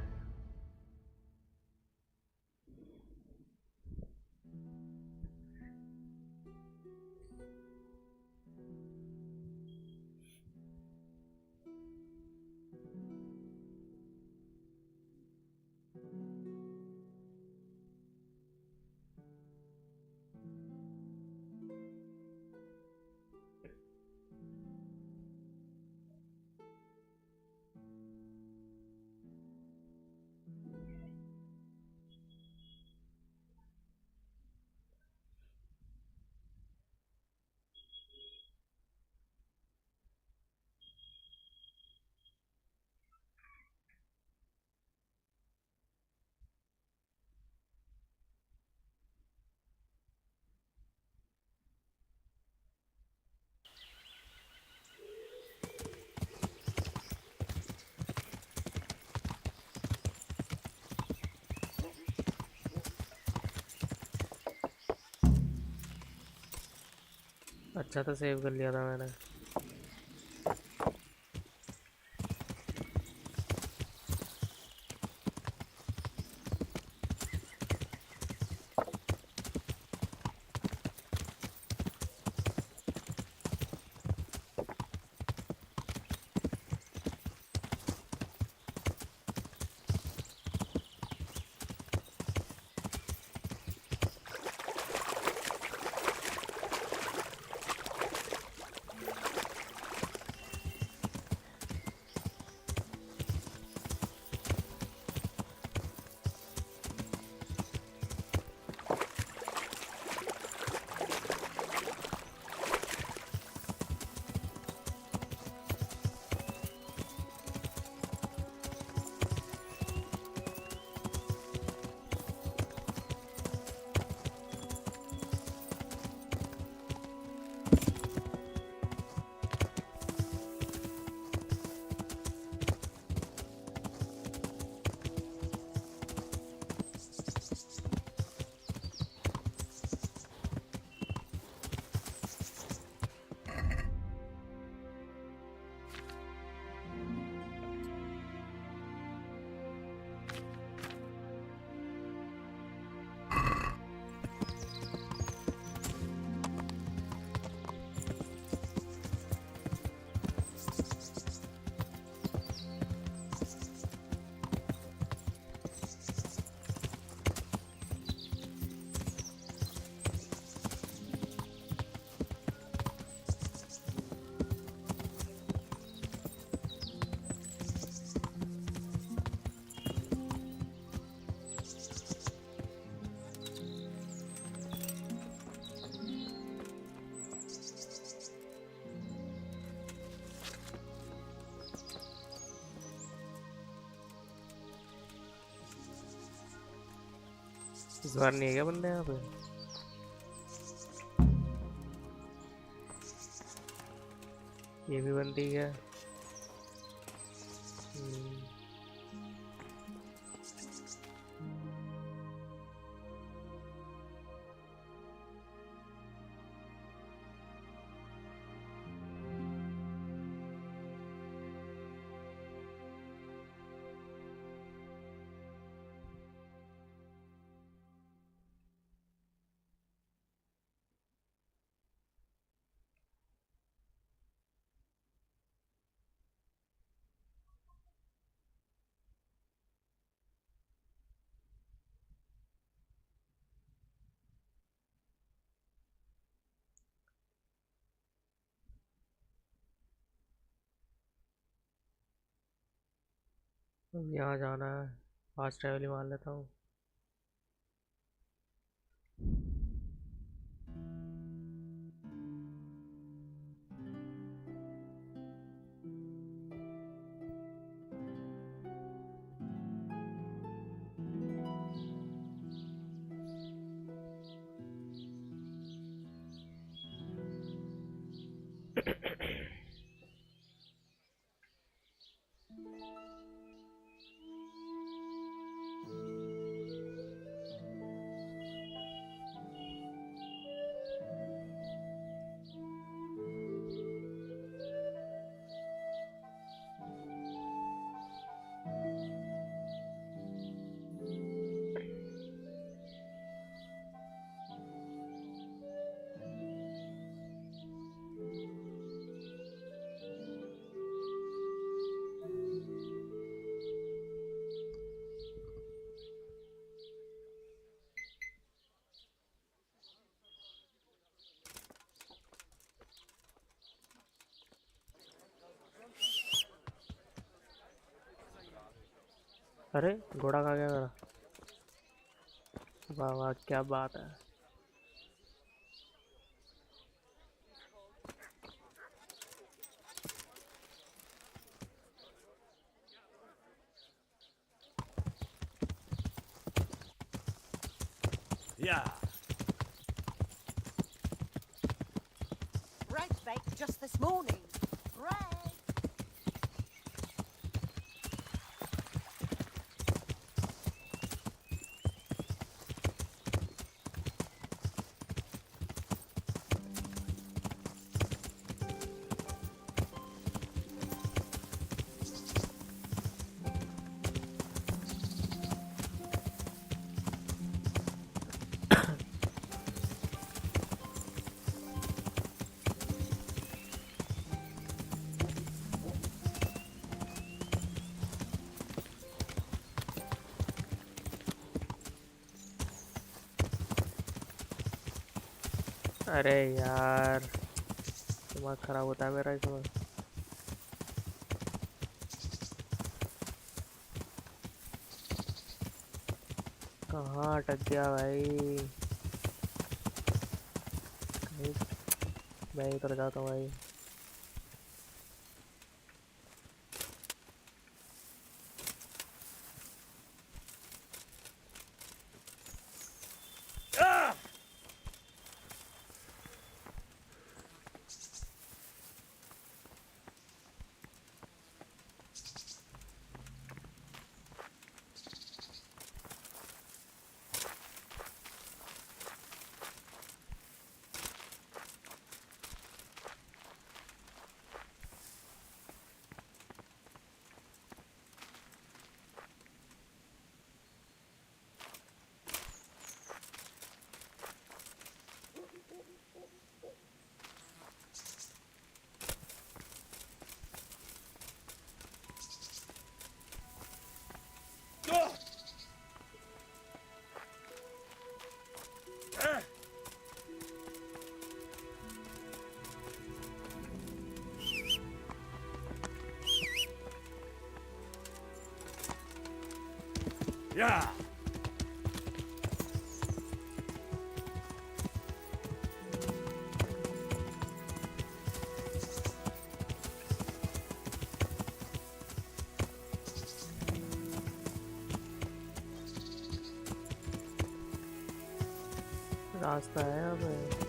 S1: अच्छा तो सेव कर लिया था मैंने. इस बार नहीं है क्या बंदे यहाँ पे? ये भी बंदी है. यहाँ जाना है, फास्ट ट्रैवल ही मान लेता हूँ। अरे घोड़ा कहाँ गया मेरा? वाह वाह, क्या बात है।
S3: Yeah.
S11: Bread baked just this morning. Bread.
S1: अरे यार, दिमाग खराब होता है मेरा इसमें। कहाँ अटक गया भाई? मैं उतर जाता हूँ भाई।
S3: Yeah.
S1: रास्ता है यहाँ पे।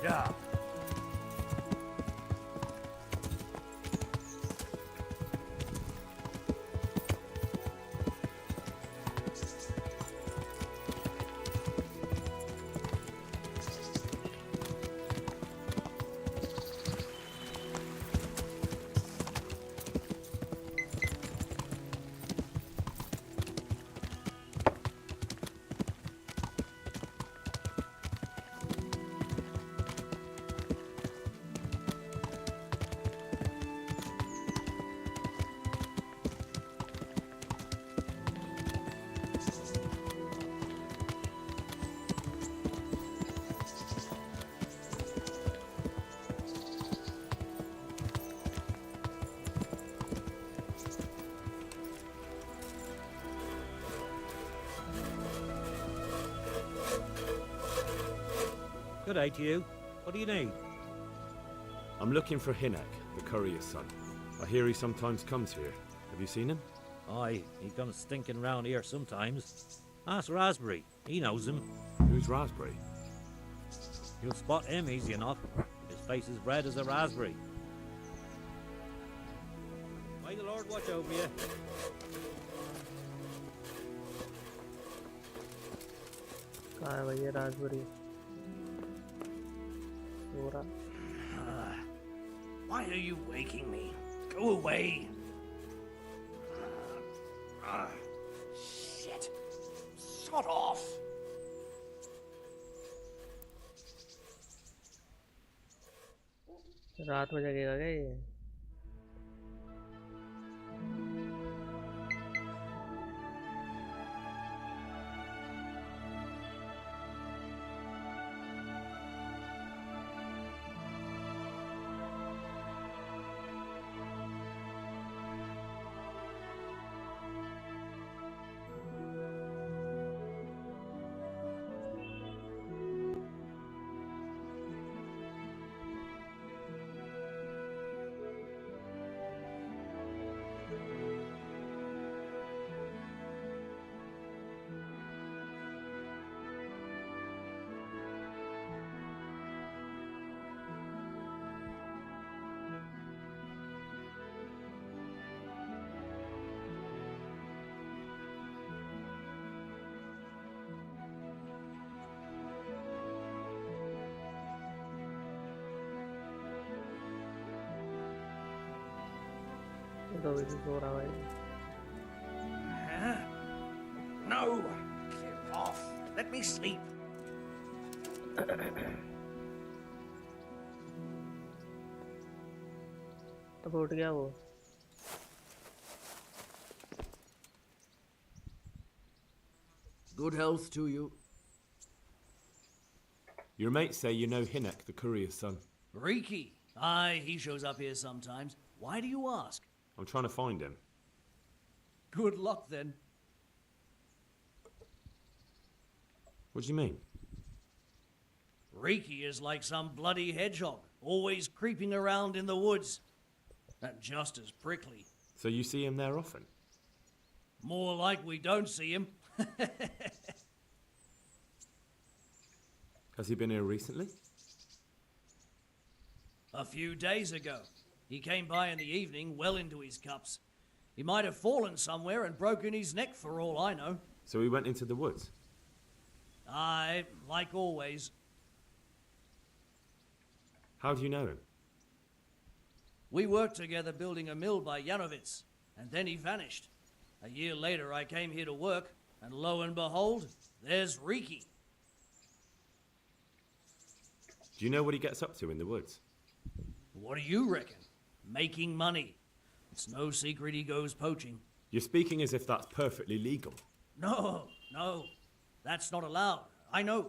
S3: Yeah. Good day to you. What do you need?
S5: I'm looking for Hinek, the courier's son. I hear he sometimes comes here. Have you seen him?
S3: Aye, he comes stinking round here sometimes. Ask Raspberry. He knows him.
S5: Who's Raspberry?
S3: You'll spot him easy enough. His face is red as a raspberry. May the Lord watch over you.
S1: कहाँ है भैया राजबरी? सो रहा?
S12: Why are you waking me? Go away. Shit. Sod off.
S1: रात में जगेगा क्या ये? तो भी सो रहा भाई.
S12: No. Get off. Let me sleep.
S1: अब उठ गया वो.
S12: Good health to you.
S5: Your mates say you know Hinek, the courier's son.
S12: Riki. Aye, he shows up here sometimes. Why do you ask?
S5: I'm trying to find him.
S12: Good luck then.
S5: What do you mean?
S12: Riki is like some bloody hedgehog, always creeping around in the woods. And just as prickly.
S5: So you see him there often?
S12: More like we don't see him.
S5: Has he been here recently?
S12: A few days ago. He came by in the evening, well into his cups. He might have fallen somewhere and broken his neck for all I know.
S5: So he went into the woods?
S12: Aye, like always.
S5: How do you know him?
S12: We worked together building a mill by Yanovitz, and then he vanished. A year later I came here to work, and lo and behold, there's Riki.
S5: Do you know what he gets up to in the woods?
S12: What do you reckon? Making money. It's no secret he goes poaching.
S5: You're speaking as if that's perfectly legal.
S12: No, that's not allowed. I know.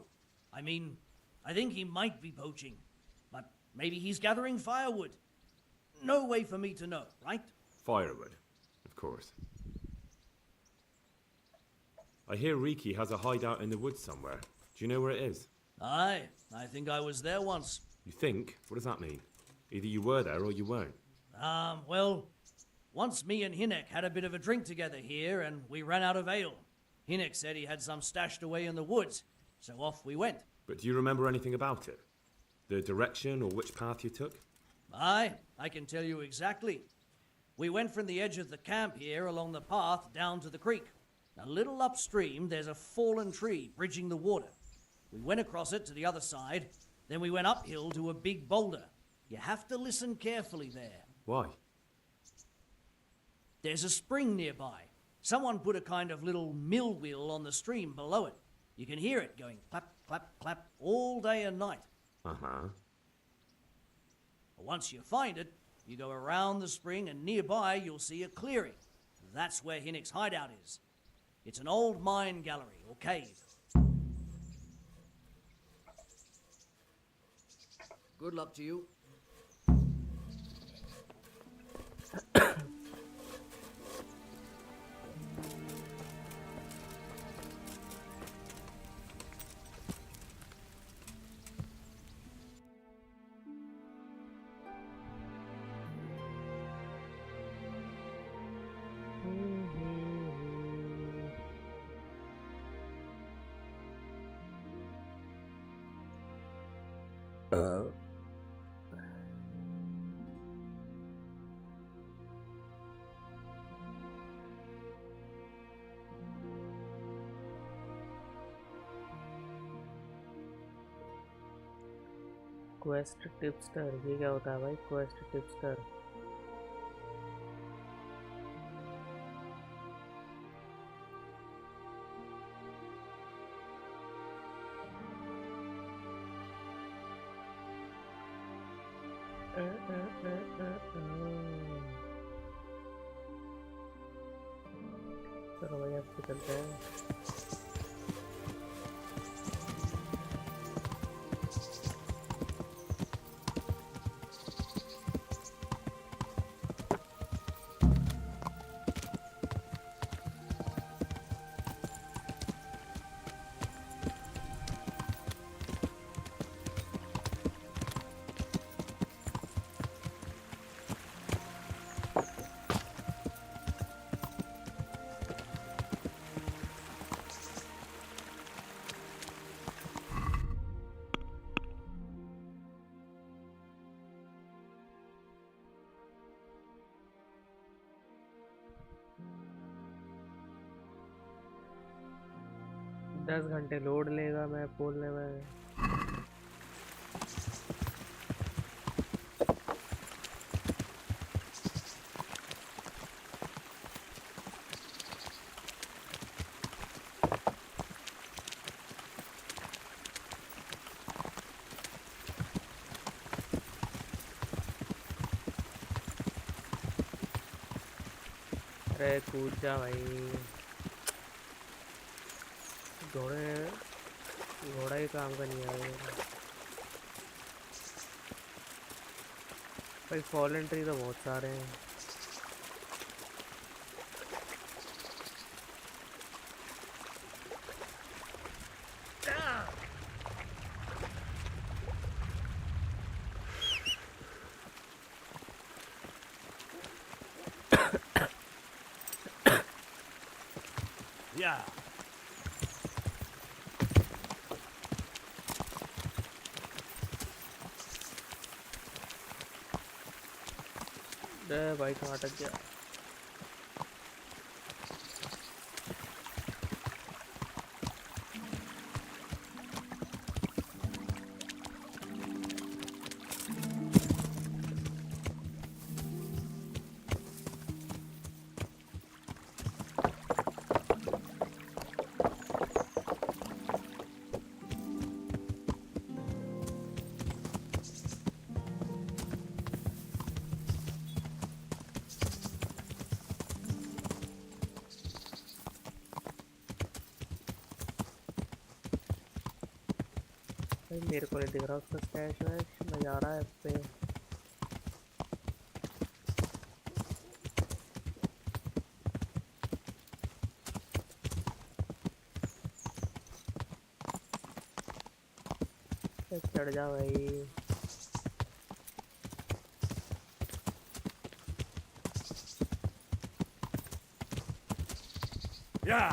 S12: I mean, I think he might be poaching, but maybe he's gathering firewood. No way for me to know, right?
S5: Firewood, of course. I hear Riki has a hideout in the woods somewhere. Do you know where it is?
S12: Aye, I think I was there once.
S5: You think? What does that mean? Either you were there or you weren't.
S12: Well, once me and Hinek had a bit of a drink together here and we ran out of ale. Hinek said he had some stashed away in the woods, so off we went.
S5: But do you remember anything about it? The direction or which path you took?
S12: Aye, I can tell you exactly. We went from the edge of the camp here along the path down to the creek. A little upstream, there's a fallen tree bridging the water. We went across it to the other side, then we went uphill to a big boulder. You have to listen carefully there.
S5: Why?
S12: There's a spring nearby. Someone put a kind of little mill wheel on the stream below it. You can hear it going clap, clap, clap all day and night.
S5: Uh-huh.
S12: Once you find it, you go around the spring and nearby you'll see a clearing. That's where Hinek's hideout is. It's an old mine gallery or cave. Good luck to you.
S1: Quest tipster, ये क्या होता है भाई? Quest tipster चलो भाई अब तो चलते हैं। दस घंटे लोड लेगा मैं बोलने में। अरे कूद जा भाई, घोड़ा ही काम का नहीं आएगा भाई। फॉलन ट्री तो बहुत सारे हैं।
S2: Yeah.
S1: भाई कहाँ अटक गया? भाई मेरे को नहीं दिख रहा उसका स्टैश वैश, मैं जा रहा है पे। चढ़ जा भाई।
S2: Yeah.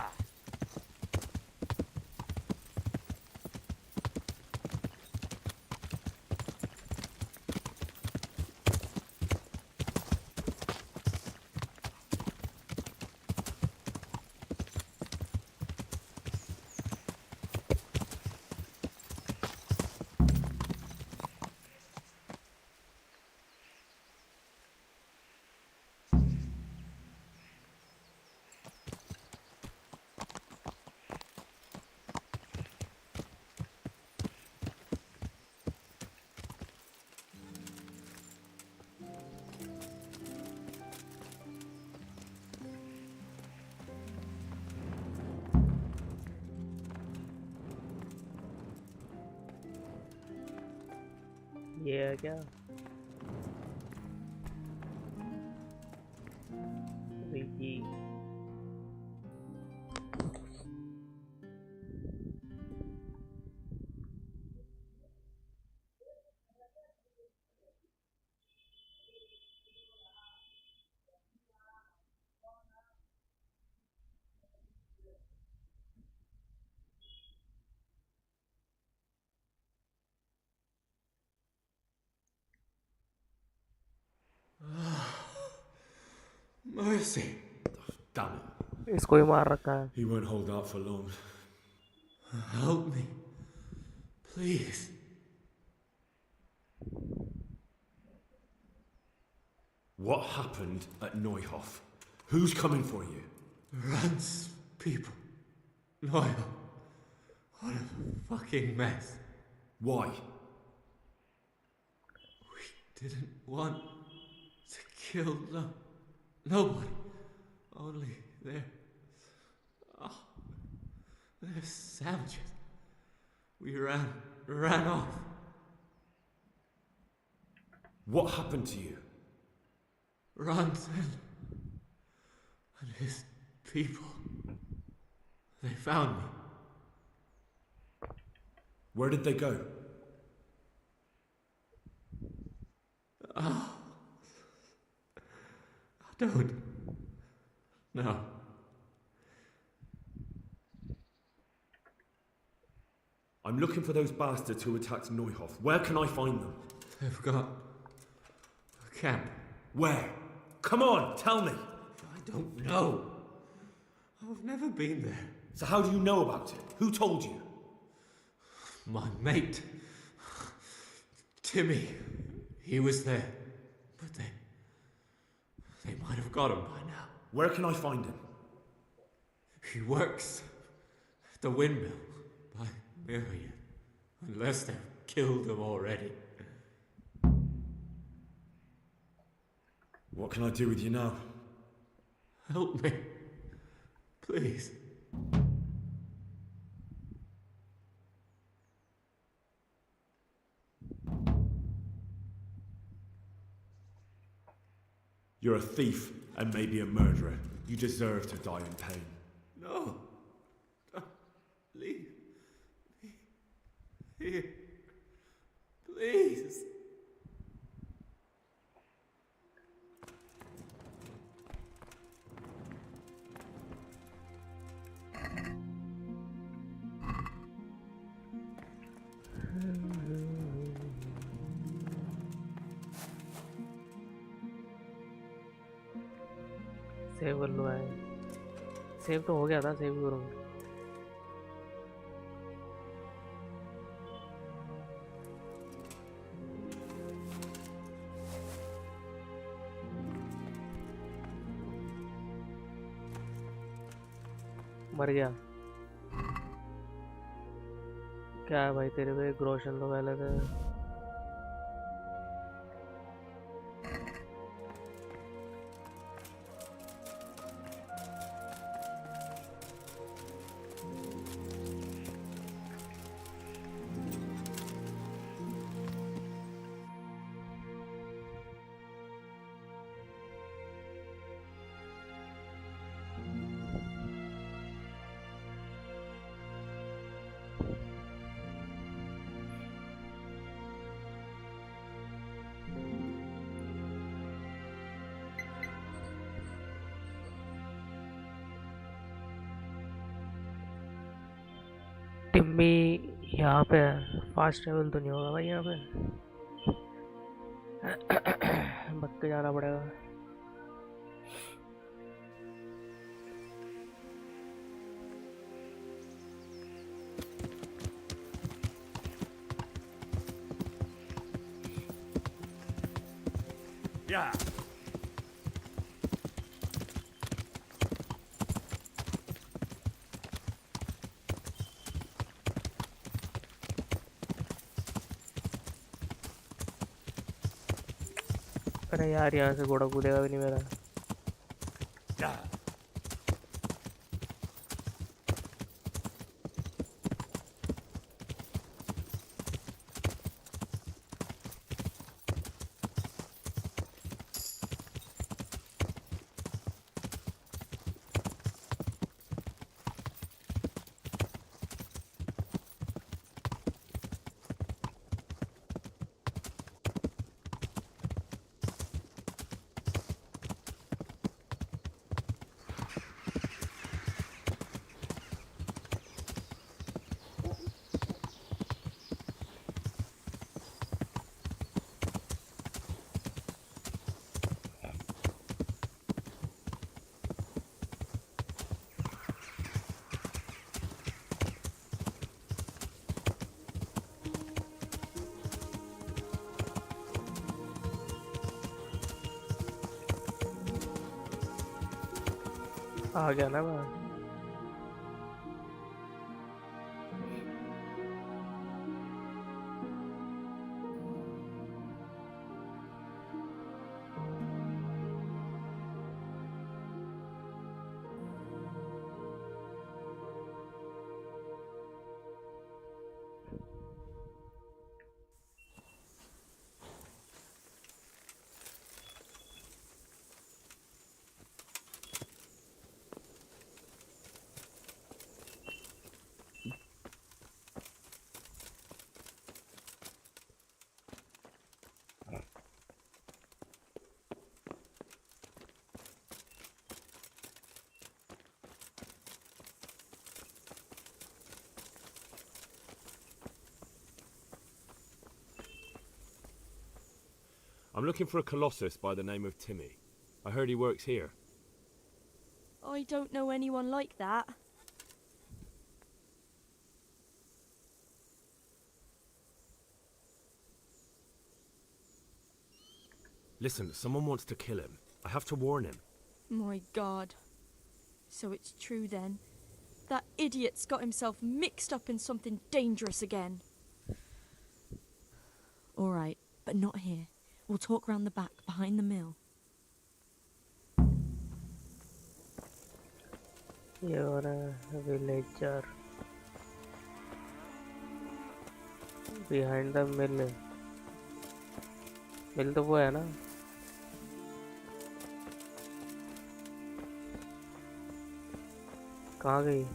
S1: ये है क्या? Ricky
S5: Mercy. Damn it.
S1: इसको ही मार रखा है.
S5: He won't hold out for long.
S10: Help me. Please.
S5: What happened at Neuhof? Who's coming for you?
S10: Rance people. Loyal. What a fucking mess.
S5: Why?
S10: We didn't want to kill nobody. Only they're savages. We ran off.
S5: What happened to you?
S10: Rance and his people. They found me.
S5: Where did they go?
S10: Oh. I don't know.
S5: I'm looking for those bastards who attacked Neuhof. Where can I find them?
S10: They've got a camp.
S5: Where? Come on, tell me.
S10: I don't know. I've never been there.
S5: So how do you know about it? Who told you?
S10: My mate, Timmy, he was there. But they might have got him by now.
S5: Where can I find him?
S10: He works at the windmill by Miriam. Unless they've killed him already.
S5: What can I do with you now?
S10: Help me. Please.
S5: You're a thief and maybe a murderer. You deserve to die in pain.
S10: No. Leave me here. Please.
S1: Save कर लो भाई. Save तो हो गया था. Save करूँगा. मर गया. क्या है भाई तेरे को? एक रोशन तो पहले थे. टिम्मी यहाँ पे है. फास्ट ट्रेवल तो नहीं होगा भाई यहाँ पे. भग के जाना पड़ेगा.
S2: Yeah.
S1: अरे यार यहाँ से घोड़ा कूदेगा भी नहीं मेरा. आ गया ना मैं।
S5: I'm looking for a colossus by the name of Timmy. I heard he works here.
S13: I don't know anyone like that.
S5: Listen, someone wants to kill him. I have to warn him.
S13: My God. So it's true then. That idiot's got himself mixed up in something dangerous again. All right, but not here. We'll talk round the back, behind the mill.
S1: You're a villager. Behind the mill. मिल तो वो है ना। कहाँ गई?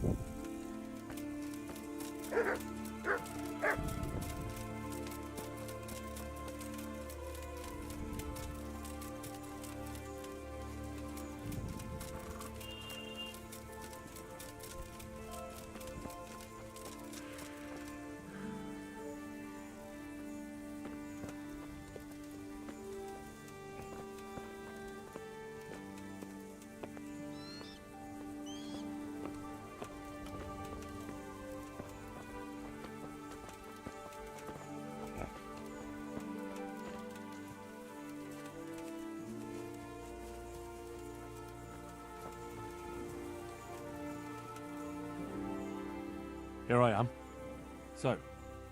S2: Here I am. So,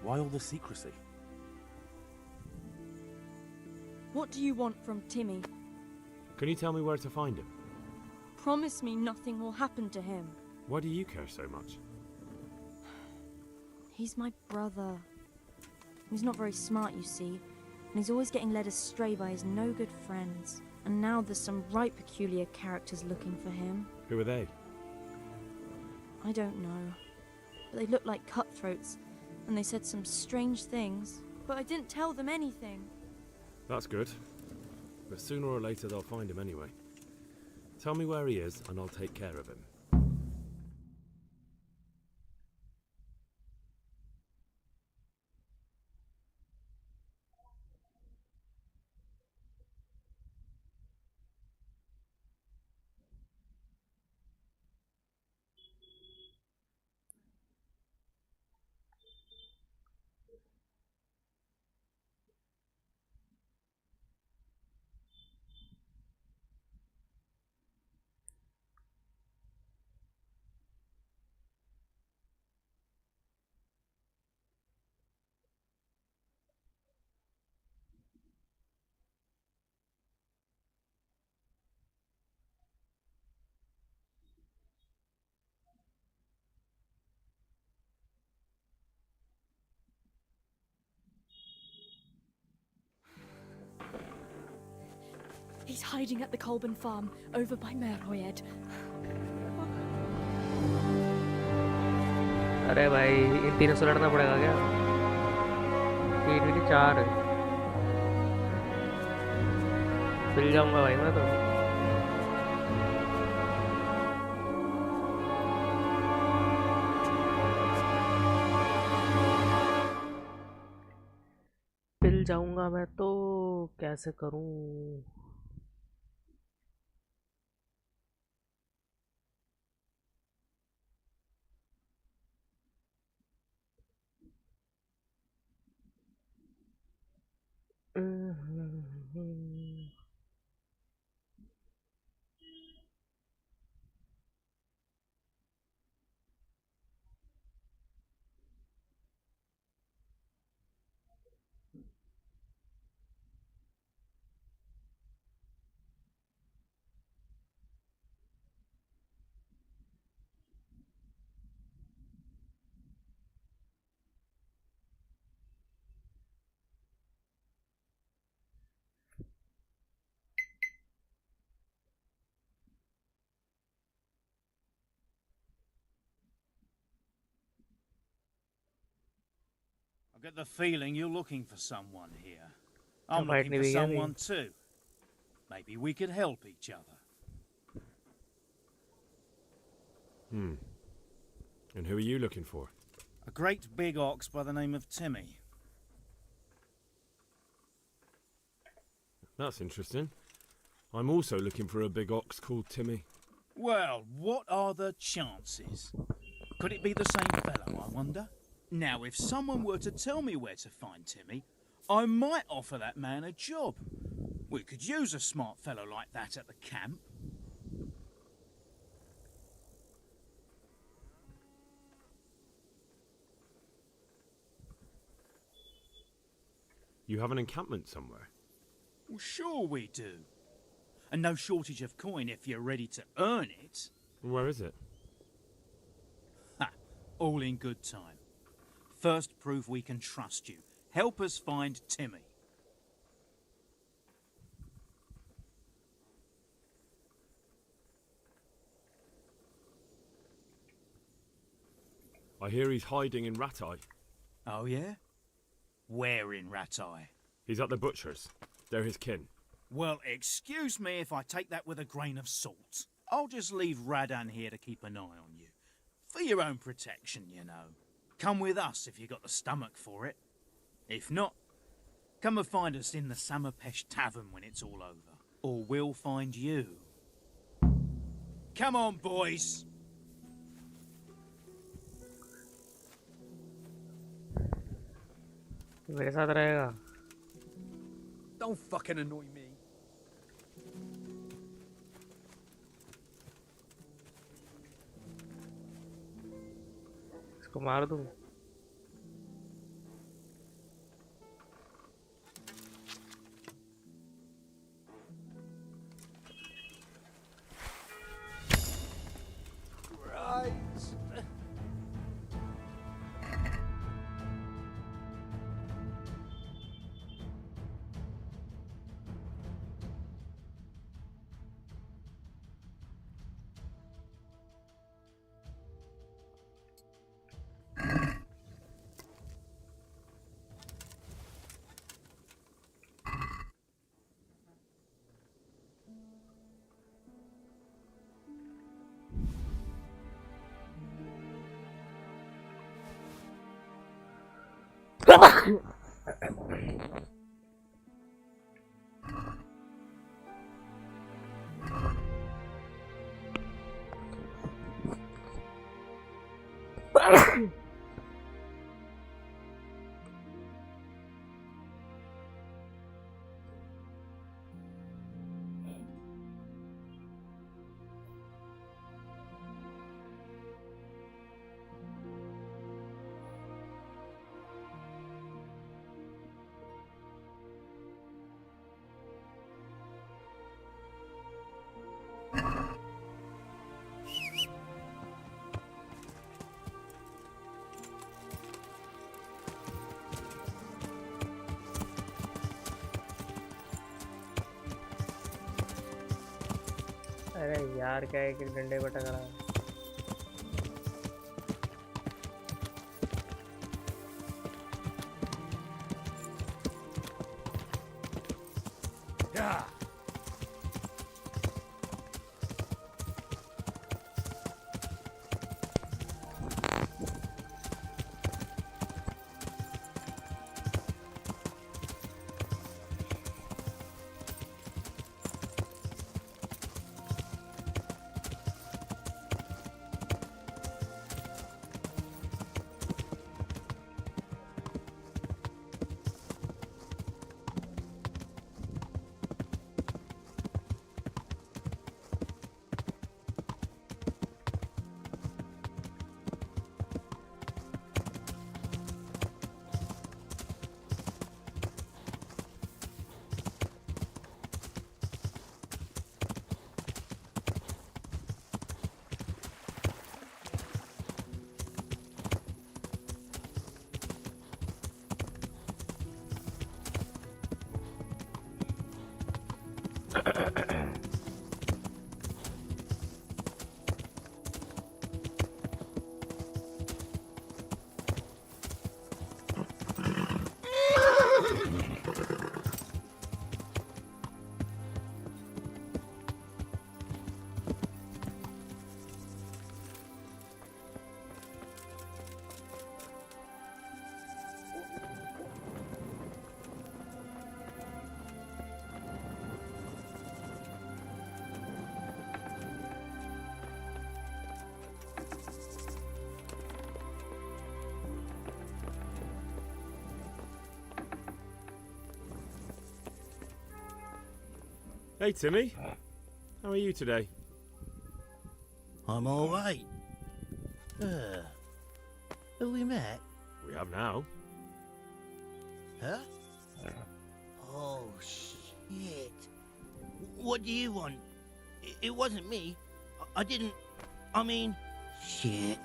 S2: why all the secrecy?
S13: What do you want from Timmy?
S5: Can you tell me where to find him?
S13: Promise me nothing will happen to him.
S5: Why do you care so much?
S13: He's my brother. He's not very smart, you see, and he's always getting led astray by his no-good friends. And now there's some right peculiar characters looking for him.
S5: Who are they?
S13: I don't know. But they looked like cutthroats, and they said some strange things. But I didn't tell them anything.
S5: That's good. But sooner or later they'll find him anyway. Tell me where he is, and I'll take care of him.
S13: He's hiding at the Colburn farm, over by Merhoyed.
S1: अरे भाई इन तीनों से लड़ना पड़ेगा क्या? तीन भी नहीं, चार है। मिल जाऊंगा भाई मैं तो। मिल जाऊंगा मैं तो, कैसे करूं?
S9: I get the feeling you're looking for someone here. I'm
S1: fight
S9: looking
S1: नहीं
S9: for
S1: भी क्या
S9: someone too. Maybe we could help each other.
S5: And who are you looking for?
S9: A great big ox by the name of Timmy.
S5: That's interesting. I'm also looking for a big ox called Timmy.
S9: Well, what are the chances? Could it be the same fellow, I wonder? Now, if someone were to tell me where to find Timmy, I might offer that man a job. We could use a smart fellow like that at the camp.
S5: You have an encampment somewhere?
S9: Well, sure we do. And no shortage of coin if you're ready to earn it.
S5: Where is it?
S9: Ha! All in good time. First, prove we can trust you. Help us find Timmy.
S5: I hear he's hiding in Ratai.
S9: Oh, yeah? Where in Ratai?
S5: He's at the butcher's. They're his kin.
S9: Well, excuse me if I take that with a grain of salt. I'll just leave Radan here to keep an eye on you. For your own protection, you know. Come with us if you got the stomach for it. If not, come and find us in the Samapesh Tavern when it's all over. Or we'll find you. Come on, boys!
S1: मेरे साथ रहेगा.
S14: Don't fucking annoy me.
S1: इसको मार दूं.
S14: Right.
S1: अरे यार क्या एक डंडे पर टकरा.
S9: Yeah.
S5: Hey, Timmy. How are you today?
S15: I'm all right. Have we met?
S5: We have now.
S15: Huh? Oh, shit. What do you want? It wasn't me. I didn't... I mean... Shit.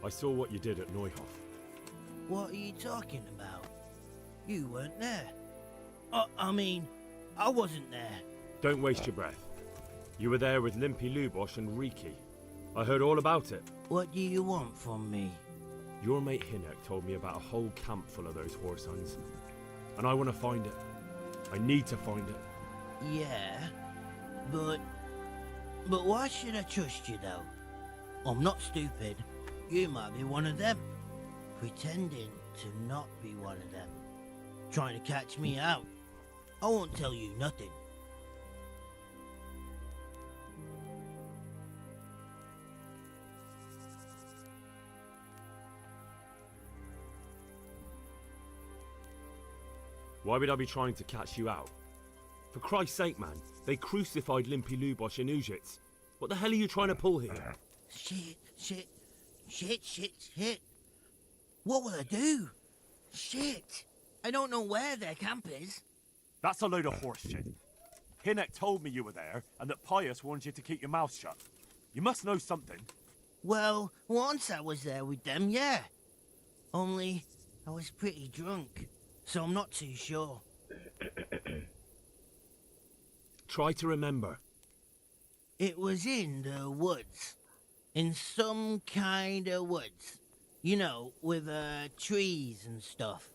S5: I saw what you did at Neuhof.
S15: What are you talking about? You weren't there. I mean, I wasn't there.
S5: Don't waste your breath. You were there with Limpy Lubosh and Riki. I heard all about it.
S15: What do you want from me?
S5: Your mate Hinek told me about a whole camp full of those whoresuns. And I want to find it. I need to find it.
S15: Yeah, but why should I trust you, though? I'm not stupid. You might be one of them. Pretending to not be one of them. Trying to catch me out. I won't tell you nothing.
S5: Why would I be trying to catch you out? For Christ's sake, man, they crucified Limpy Lubosh and Uzhitz. What the hell are you trying to pull here?
S15: Shit. What will I do? Shit. I don't know where their camp is.
S5: That's a load of horse shit. Hinek told me you were there, and that Pius warned you to keep your mouth shut. You must know something.
S15: Well, once I was there with them, yeah. Only, I was pretty drunk, so I'm not too sure.
S5: Try to remember.
S15: It was in the woods. In some kind of woods. You know, with trees and stuff.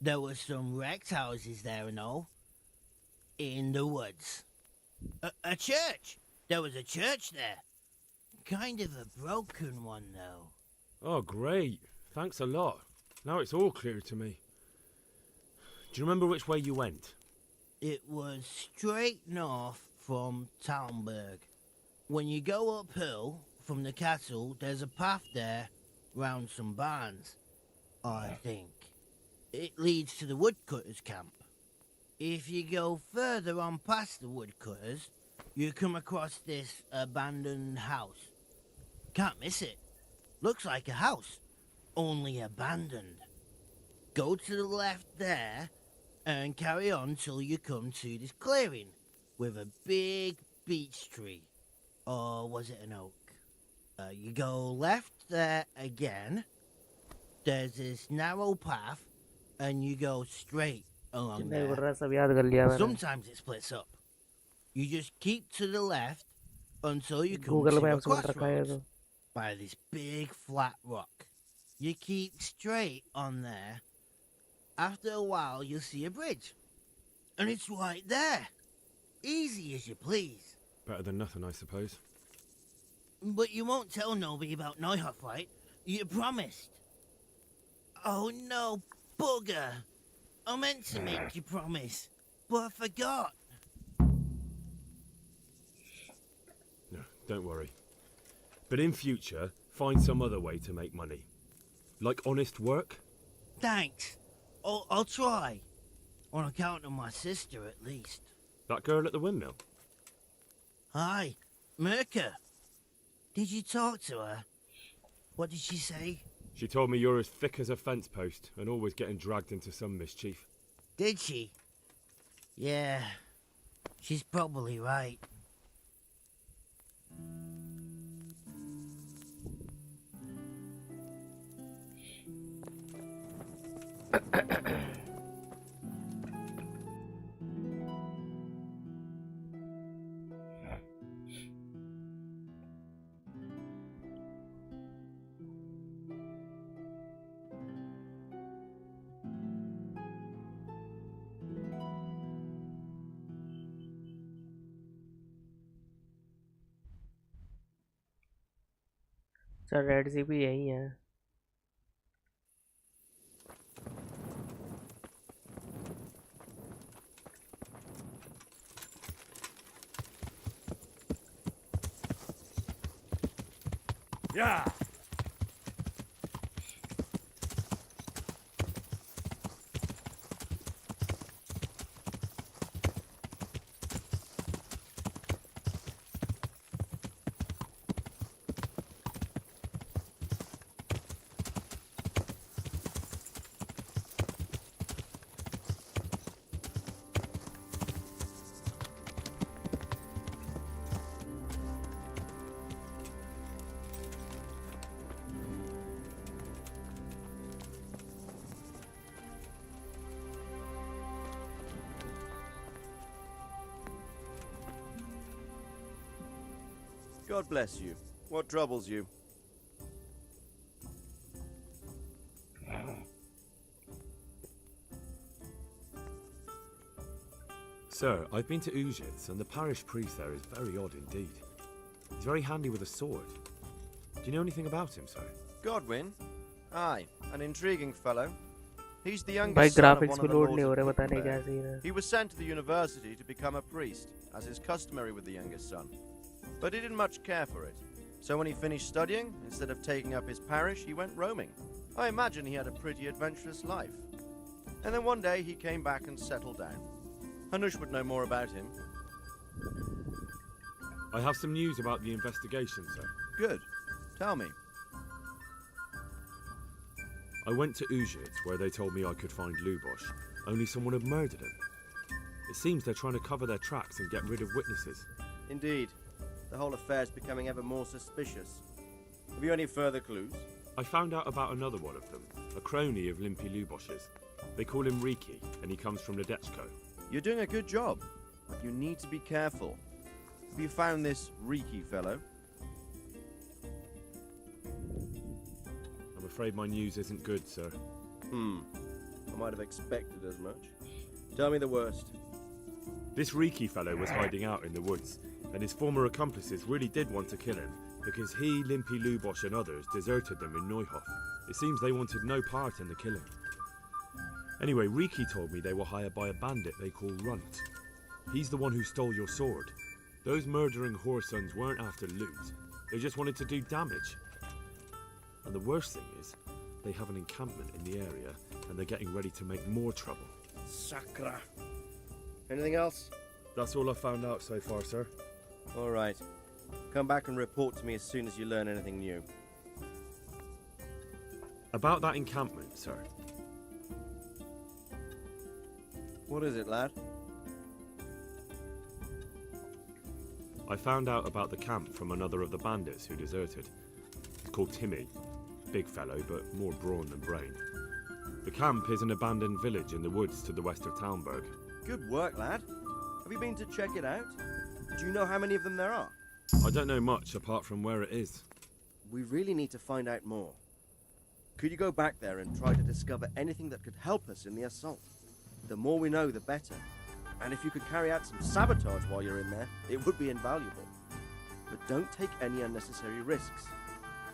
S15: There were some wrecked houses there and all. In the woods. A church! There was a church there. Kind of a broken one, though.
S5: Oh, great. Thanks a lot. Now it's all clear to me. Do you remember which way you went?
S15: It was straight north from Talmberg. When you go uphill from the castle, there's a path there round some barns, I think. It leads to the woodcutters' camp. If you go further on past the woodcutters, you come across this abandoned house. Can't miss it. Looks like a house, only abandoned. Go to the left there and carry on till you come to this clearing with a big beech tree. Or was it an oak? You go left there again. There's this narrow path and you go straight along there. Sometimes it splits up. You just keep to the left until you come to a crossroads by this big flat rock. You keep straight on there. After a while, you'll see a bridge. And it's right there. Easy as you please.
S5: Better than nothing, I suppose.
S15: But you won't tell nobody about Neuhof, right? You promised. Oh no, bugger. I meant to make you promise, but I forgot.
S5: No, don't worry. But in future, find some other way to make money. Like honest work?
S15: Thanks. I'll try. On account of my sister, at least.
S5: That girl at the windmill?
S15: Hi, Mirka. Did you talk to her? What did she say?
S5: She told me you're as thick as a fence post and always getting dragged into some mischief.
S15: Did she? Yeah, she's probably right.
S1: Sir red sea भी यही है.
S5: Yeah.
S16: God bless you. What troubles you?
S5: Sir, I've been to Ujits, and the parish priest there is very odd indeed. He's very handy with a sword. Do you know anything about him, sir?
S16: Godwin? Aye, an intriguing fellow. He's the
S1: भाई
S16: youngest son of
S1: graphics
S16: one
S1: भी
S16: of the
S1: load
S16: lords
S1: नहीं हो
S16: of
S1: रहे, पता नहीं क्या
S16: Wittenberg.
S1: Scene है.
S16: He was sent to the university to become a priest, as is customary with the youngest son. But he didn't much care for it. So when he finished studying, instead of taking up his parish, he went roaming. I imagine he had a pretty adventurous life. And then one day he came back and settled down. Hanush would know more about him.
S5: I have some news about the investigation, sir.
S16: Good. Tell me.
S5: I went to Ujits, where they told me I could find Lubosh, only someone had murdered him. It seems they're trying to cover their tracks and get rid of witnesses.
S16: Indeed. The whole affair's becoming ever more suspicious. Have you any further clues?
S5: I found out about another one of them, a crony of Limpy Lubosh's. They call him Riki, and he comes from Nadechko.
S16: You're doing a good job, but you need to be careful. Have you found this Riki fellow?
S5: I'm afraid my news isn't good, sir.
S16: I might have expected as much. Tell me the worst.
S5: This Riki fellow was hiding out in the woods, and his former accomplices really did want to kill him, because he, Limpy Lubosh and others deserted them in Neuhof. It seems they wanted no part in the killing. Anyway, Riki told me they were hired by a bandit they call Runt. He's the one who stole your sword. Those murdering whoresons weren't after loot. They just wanted to do damage. And the worst thing is, they have an encampment in the area, and they're getting ready to make more trouble.
S16: Sakra. Anything else?
S5: That's all I've found out so far, sir.
S16: All right. Come back and report to me as soon as you learn anything new.
S5: About that encampment, sir.
S16: What is it, lad?
S5: I found out about the camp from another of the bandits who deserted. It's called Timmy. Big fellow, but more brawn than brain. The camp is an abandoned village in the woods to the west of Talmberg.
S16: Good work, lad. Have you been to check it out? Do you know how many of them there are?
S5: I don't know much apart from where it is.
S16: We really need to find out more. Could you go back there and try to discover anything that could help us in the assault? The more we know, the better. And if you could carry out some sabotage while you're in there, it would be invaluable. But don't take any unnecessary risks.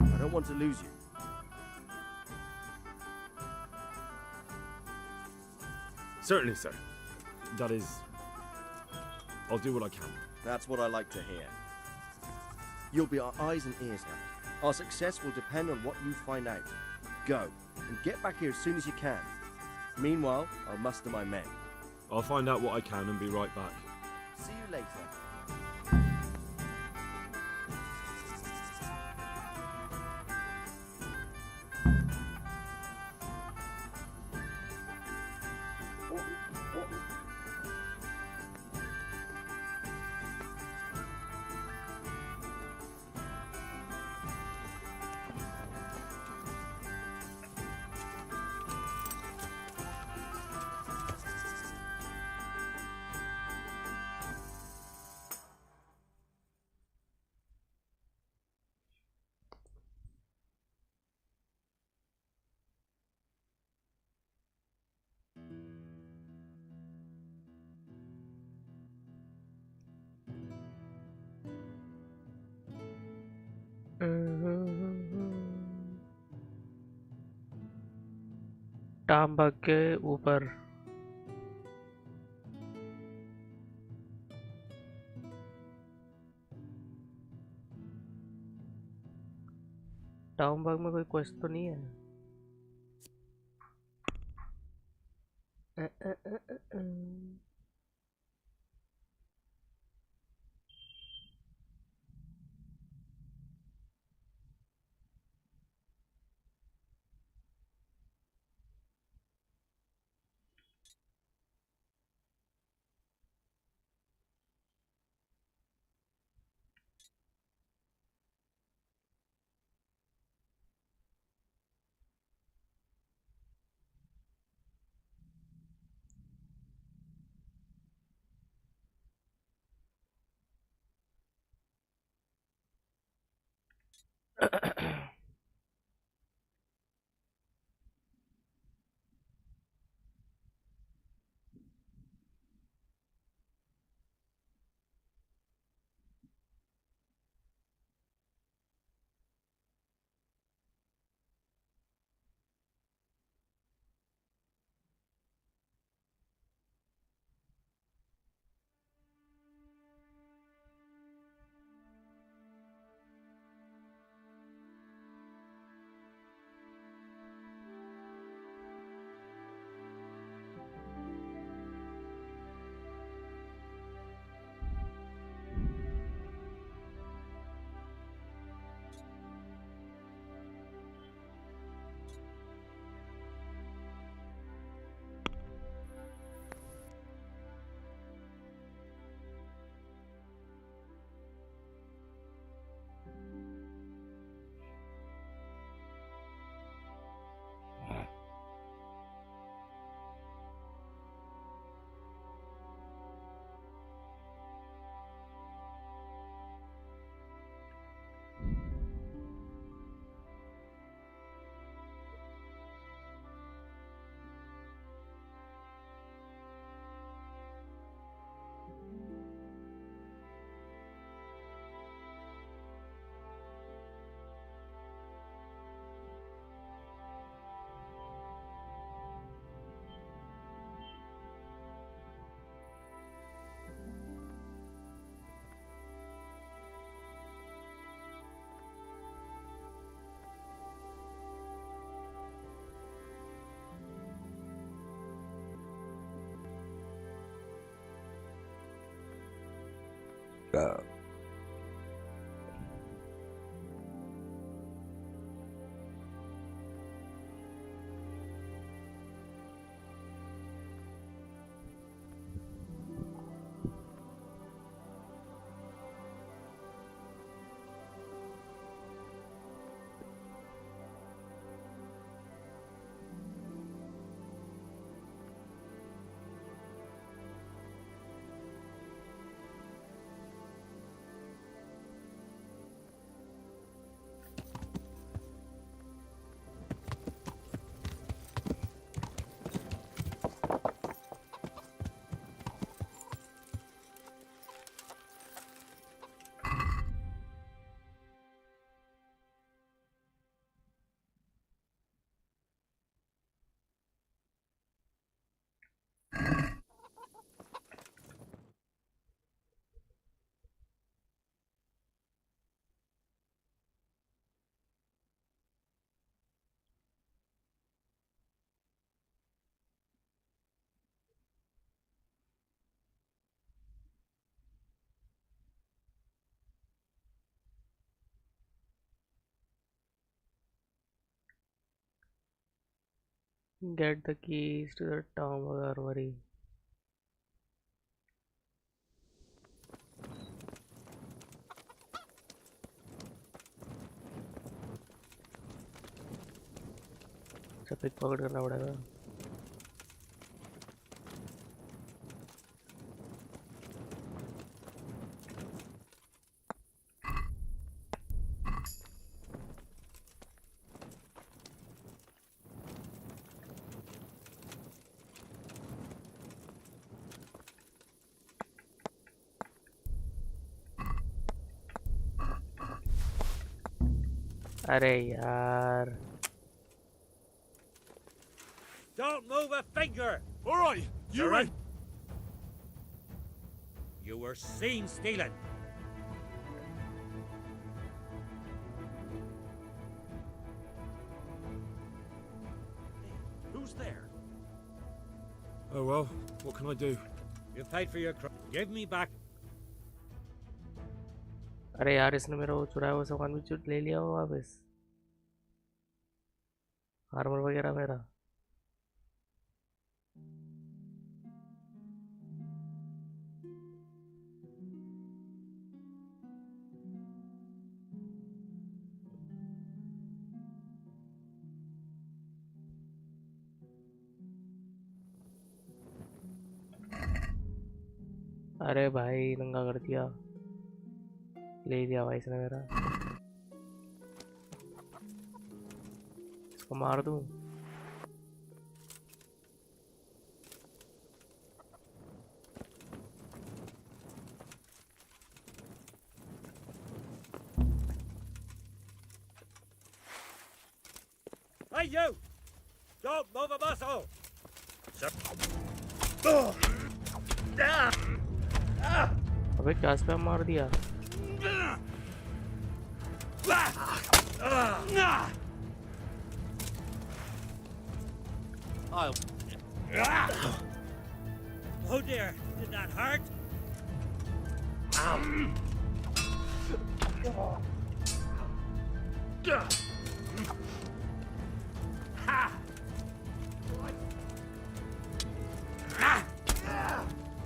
S16: I don't want to lose you.
S5: Certainly, sir. That is... I'll do what I can.
S16: That's what I like to hear. You'll be our eyes and ears, lad. Our success will depend on what you find out. Go, and get back here as soon as you can. Meanwhile, I'll muster my men.
S5: I'll find out what I can and be right back.
S16: See you later.
S1: टाम्बक के ऊपर टाम्बक में कोई quest तो नहीं है? Get the keys to the Tom Armory. अच्छा pick pocket करना पड़ेगा. अरे यार.
S3: Don't move a finger!
S2: All right, you
S3: Surrender.
S2: in?
S3: You were seen stealing.
S9: Who's there?
S5: Oh well, what can I do?
S3: You paid for your crime. Give me back.
S1: अरे यार इसने मेरा वो चुराया हुआ सामान भी चुट ले लिया हो वापस. आर्मर वगैरह मेरा. अरे भाई नंगा कर दिया. ले लिया भाई इसने मेरा. इसको मार दूं?
S3: Hey, you! Don't move a muscle!
S1: अबे क्या स्पैम मार दिया?
S3: Oh dear, did that hurt?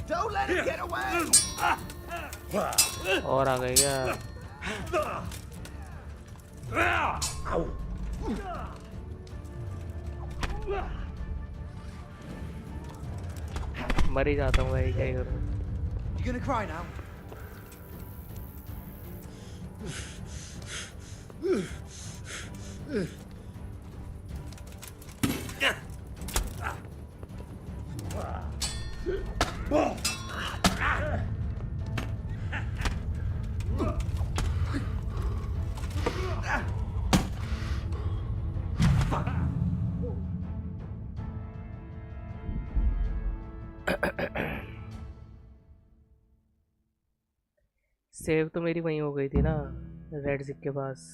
S15: Don't let him get away!
S1: और आ गई क्या? मर ही जाता हूँ भाई, क्या ही करूँ?
S14: You gonna cry now?
S1: Save तो मेरी वहीं हो गई थी ना, रेड जिक के पास।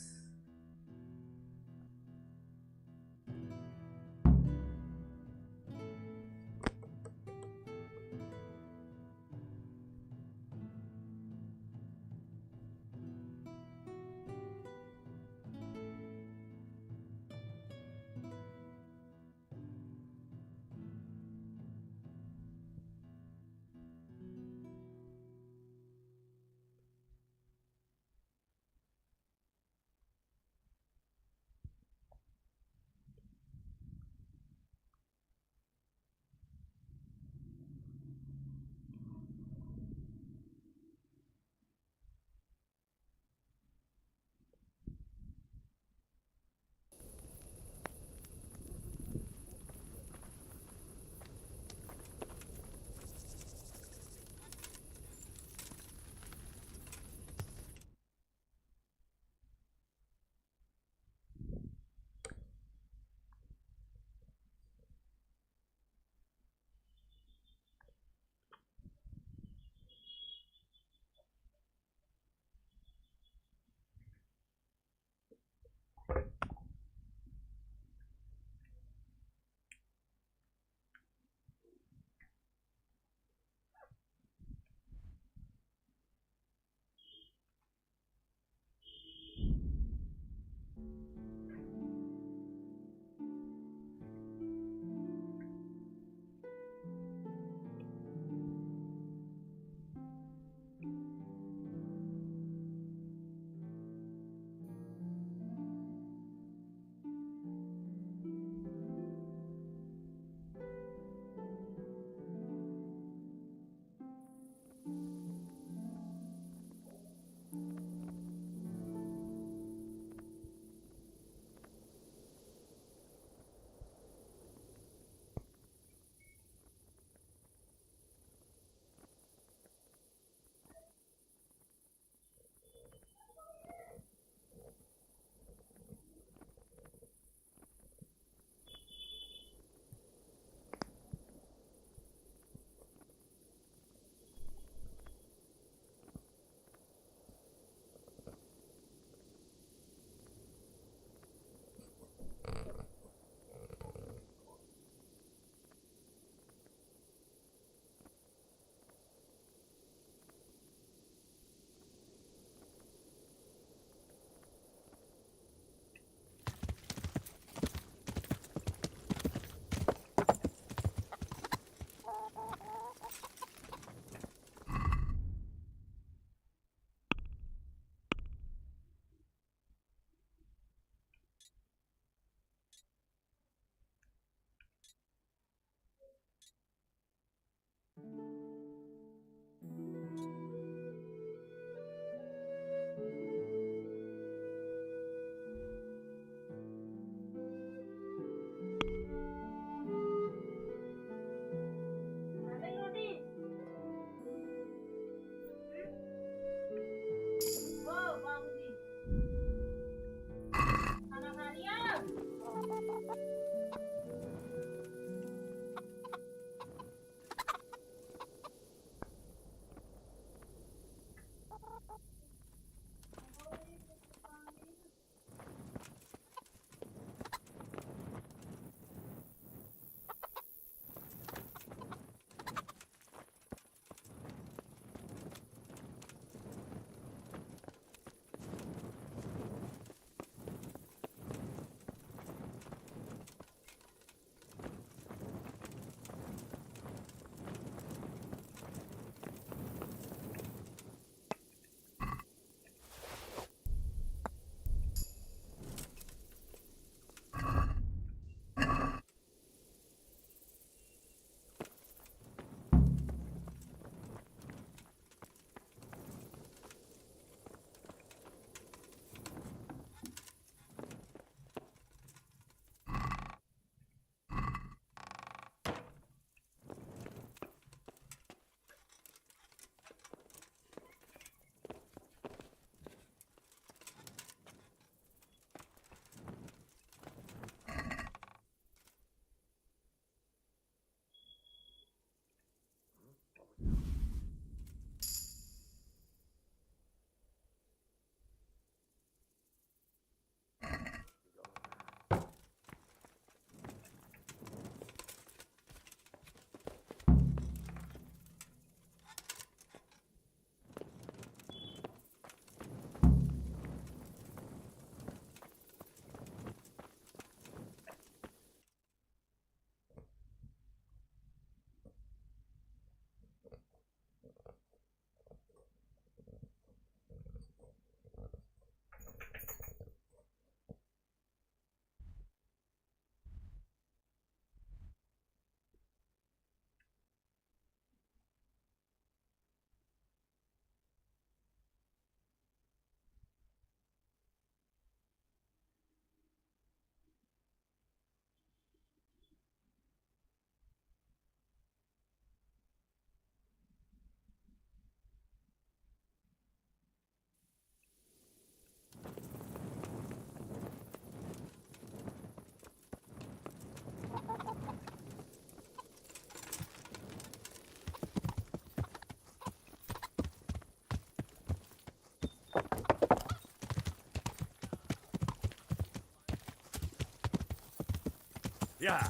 S2: Yeah.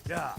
S2: Yeah.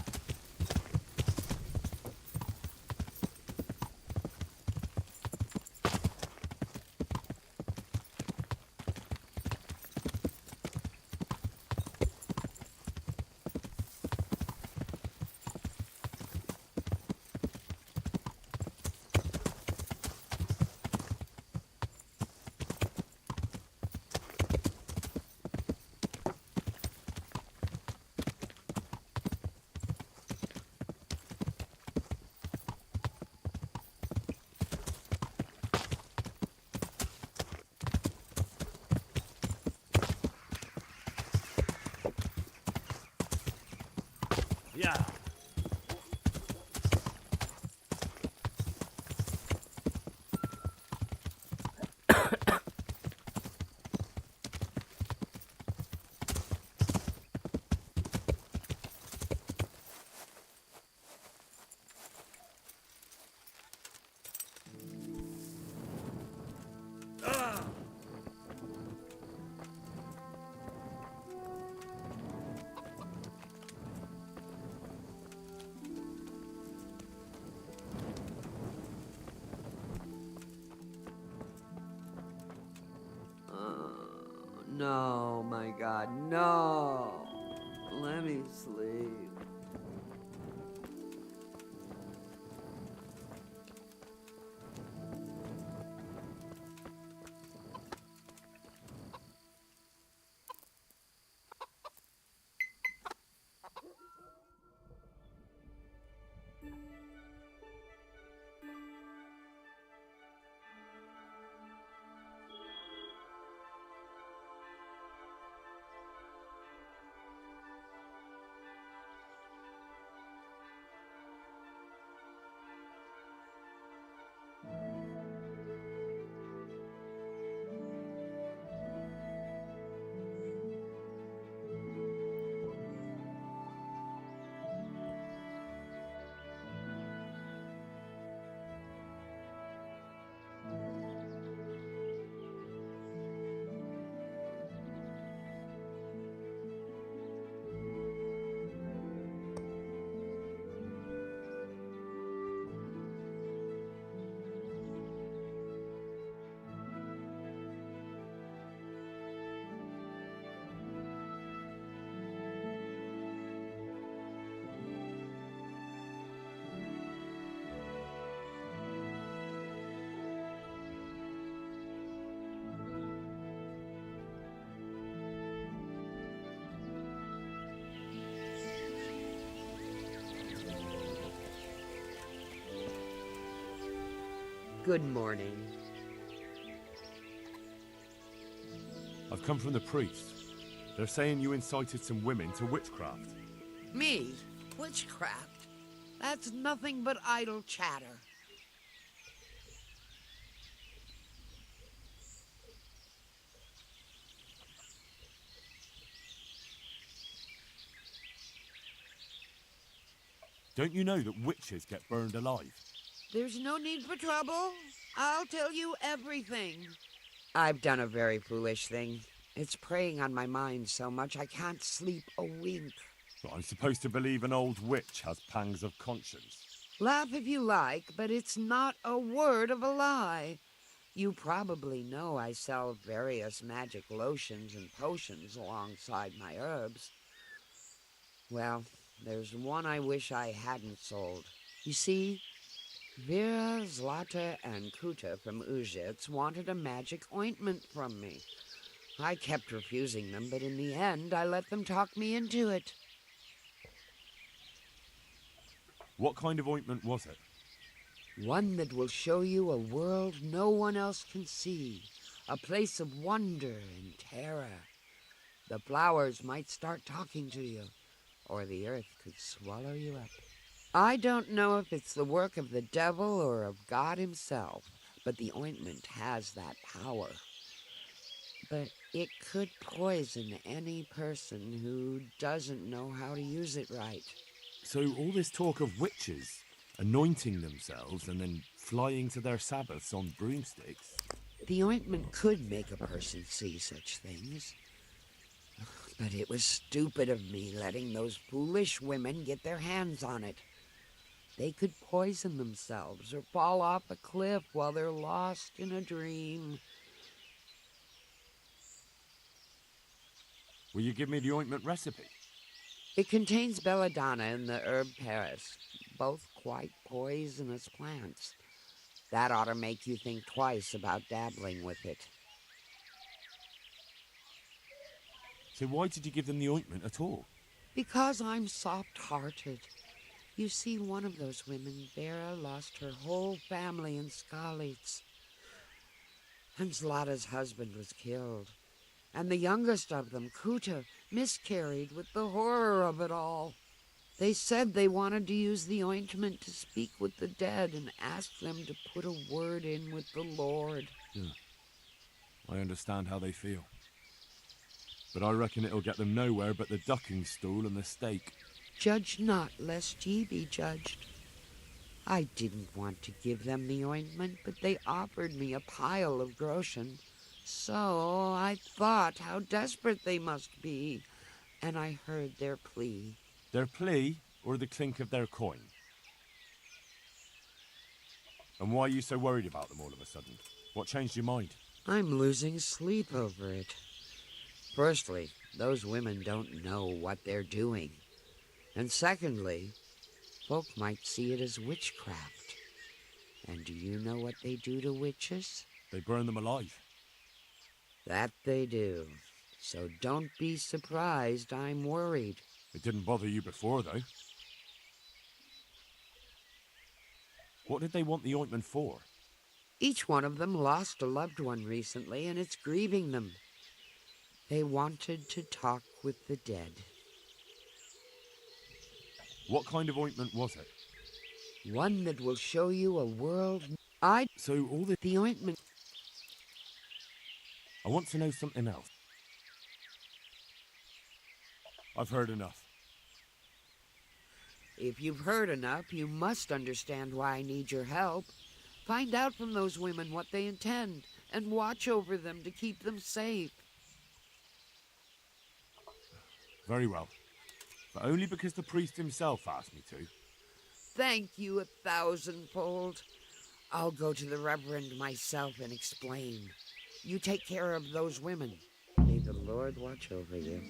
S17: No, my God, no. Let me sleep. Good morning.
S5: I've come from the priest. They're saying you incited some women to witchcraft.
S17: Me? Witchcraft? That's nothing but idle chatter.
S5: Don't you know that witches get burned alive?
S17: There's no need for trouble. I'll tell you everything. I've done a very foolish thing. It's preying on my mind so much I can't sleep a wink.
S5: But I'm supposed to believe an old witch has pangs of conscience.
S17: Laugh if you like, but it's not a word of a lie. You probably know I sell various magic lotions and potions alongside my herbs. Well, there's one I wish I hadn't sold. You see, Vera, Zlata, and Kuta from Uzhitz wanted a magic ointment from me. I kept refusing them, but in the end, I let them talk me into it.
S5: What kind of ointment was it?
S17: One that will show you a world no one else can see, a place of wonder and terror. The flowers might start talking to you, or the earth could swallow you up. I don't know if it's the work of the devil or of God himself, but the ointment has that power. But it could poison any person who doesn't know how to use it right.
S5: So all this talk of witches anointing themselves and then flying to their sabbaths on broomsticks.
S17: The ointment could make a person see such things. But it was stupid of me letting those foolish women get their hands on it. They could poison themselves or fall off a cliff while they're lost in a dream.
S5: Will you give me the ointment recipe?
S17: It contains belladonna and the herb Paris, both quite poisonous plants. That ought to make you think twice about dabbling with it.
S5: So why did you give them the ointment at all?
S17: Because I'm soft-hearted. You see, one of those women, Vera, lost her whole family in Skalitz. And Zlata's husband was killed. And the youngest of them, Kuta, miscarried with the horror of it all. They said they wanted to use the ointment to speak with the dead and ask them to put a word in with the Lord.
S5: Yeah. I understand how they feel. But I reckon it'll get them nowhere but the ducking stool and the stake.
S17: Judge not, lest ye be judged. I didn't want to give them the ointment, but they offered me a pile of groschen. So I thought how desperate they must be, and I heard their plea.
S5: Their plea, or the clink of their coin? And why are you so worried about them all of a sudden? What changed your mind?
S17: I'm losing sleep over it. Firstly, those women don't know what they're doing. And secondly, folk might see it as witchcraft. And do you know what they do to witches?
S2: They burn them alive.
S17: That they do. So don't be surprised I'm worried.
S2: It didn't bother you before, though. What did they want the ointment for?
S17: Each one of them lost a loved one recently, and it's grieving them. They wanted to talk with the dead.
S2: What kind of ointment was it?
S17: One that will show you a world...
S2: So all
S17: the ointment...
S2: I want to know something else. I've heard enough.
S17: If you've heard enough, you must understand why I need your help. Find out from those women what they intend, and watch over them to keep them safe.
S2: Very well. But only because the priest himself asked me to.
S17: Thank you 1,000-fold. I'll go to the Reverend myself and explain. You take care of those women. May the Lord watch over you.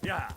S2: Yeah.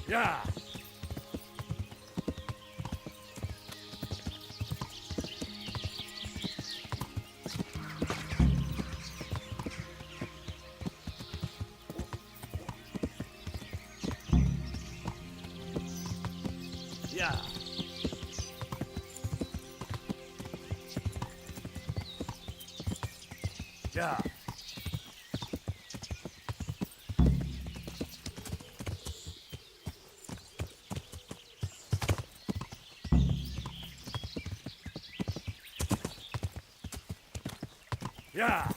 S2: Yeah. Yeah. Yeah. Yeah. Yeah.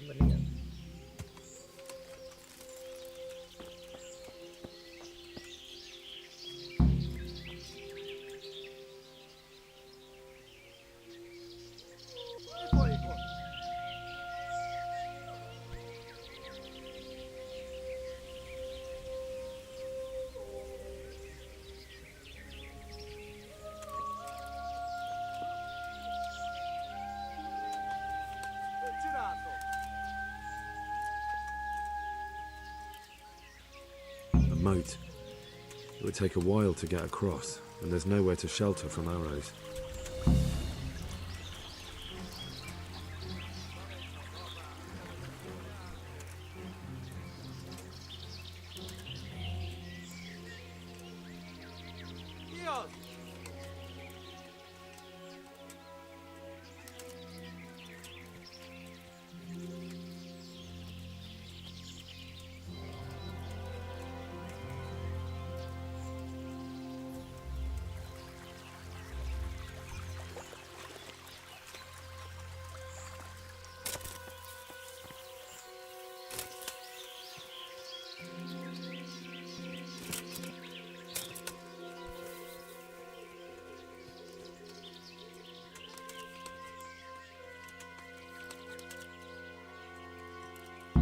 S1: बढ़िया।
S5: A moat. It would take a while to get across, and there's nowhere to shelter from arrows.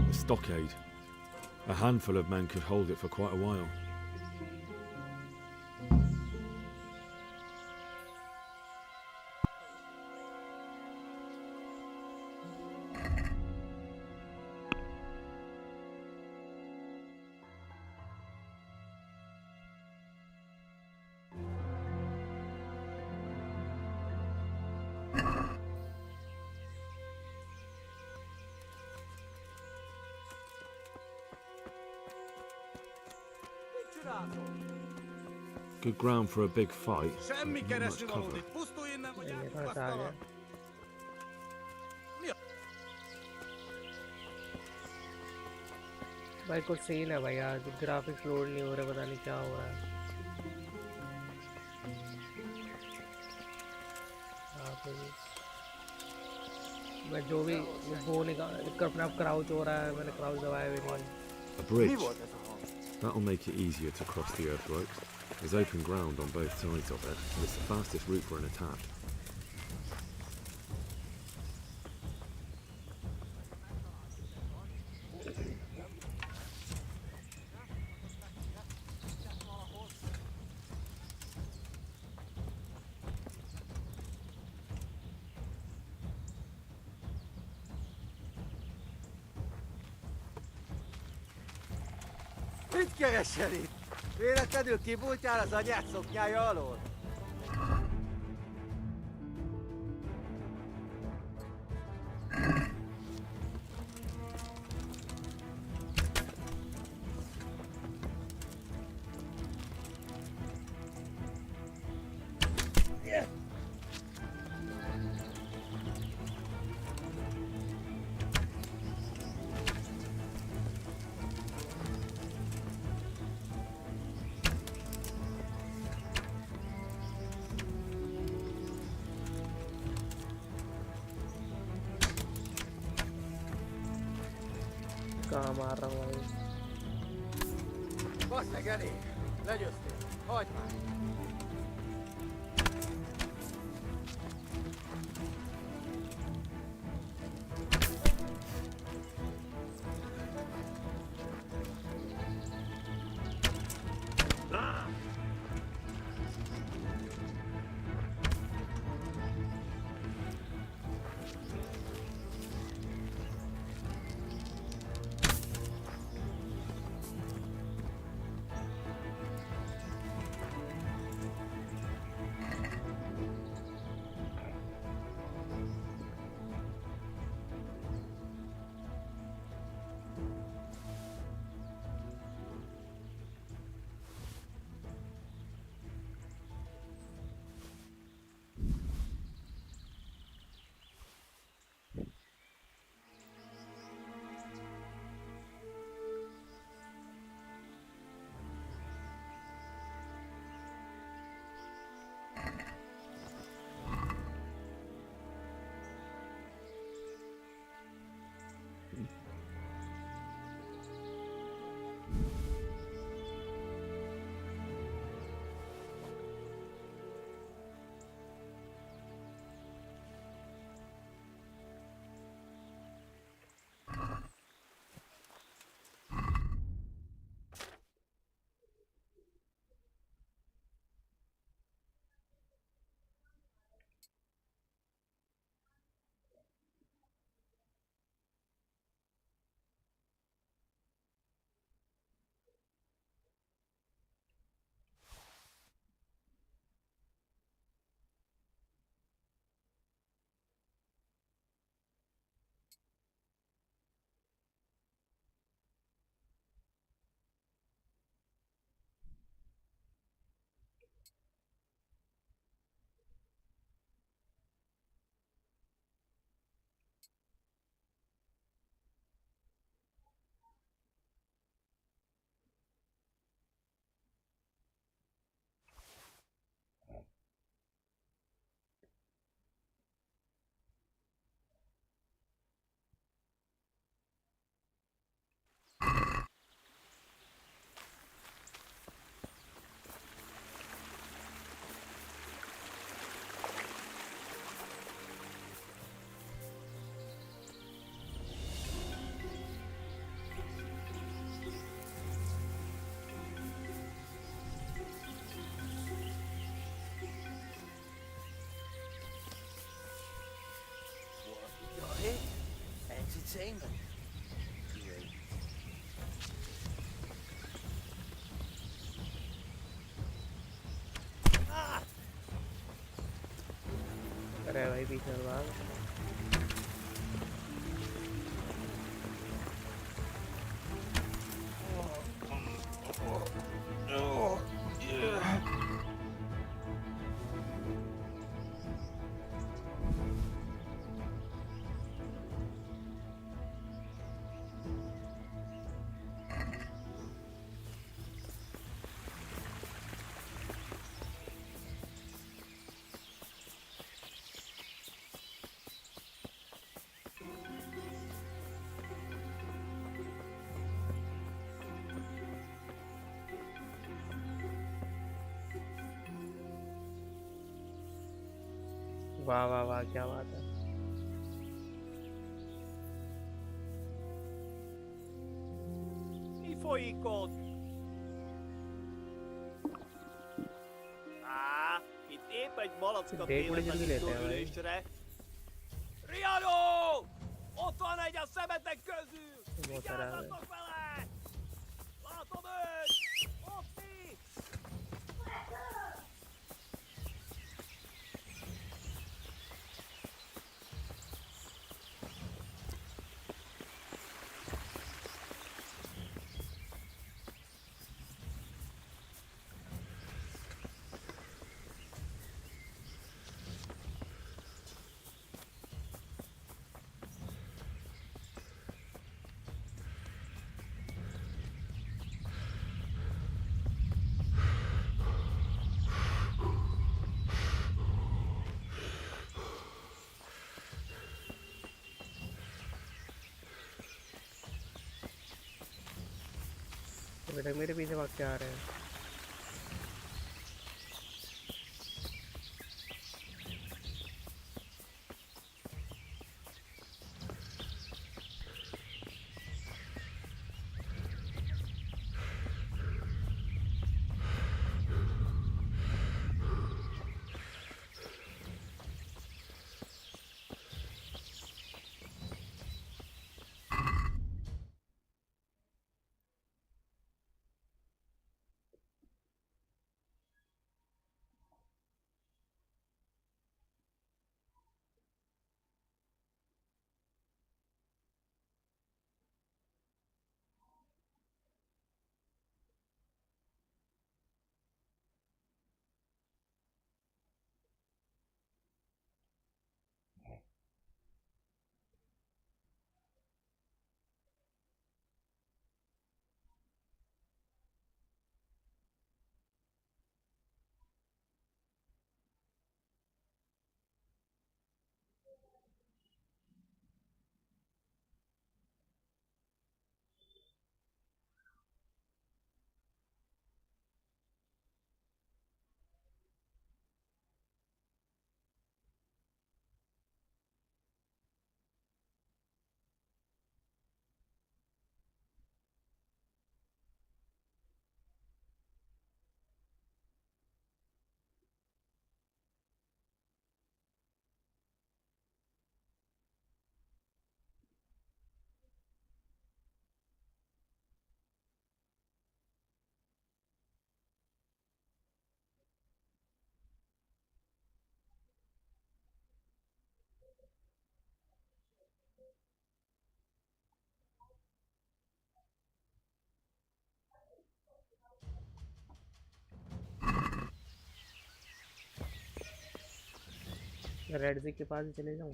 S5: The stockade. A handful of men could hold it for quite a while. Good ground for a big fight. Not much cover.
S1: ये कहाँ से आ गया? भाई कुछ scene है भाई, आज graphics load नहीं हो रहे, पता नहीं क्या हो रहा है। मैं जो भी वो निकाल अपना क्राउच हो रहा है, मैंने क्राउच दबाया भी नहीं।
S5: A bridge. That'll make it easier to cross the earthworks. There's open ground on both sides of it, and it's the fastest route for an attack.
S14: Mit keresel itt? Véletlenül kibújtál az anyád szoknyája alól?
S1: कहाँ मार रहा हूँ भाई?
S14: Basz meg elég! Legyőztél! Hagyd már!
S15: Entertainment. Great.
S1: अरे भाई पीछे भाग। वाह वाह वाह, क्या बात है।
S14: Mi folyik ott? Á, itt épp egy malacka
S1: देख बड़ी
S14: tévedt a
S1: जल्दी लेते हैं भाई।
S14: nyitóülésre. Riadó! Ott van egy a szemetek közül!
S1: बहुत सारा है।
S14: Vigyázzatok vele! Látom őt! Ott mi!
S1: तो बेटा मेरे पीछे भाग के आ रहे हैं। रेड जी के पास ही चले जाऊं।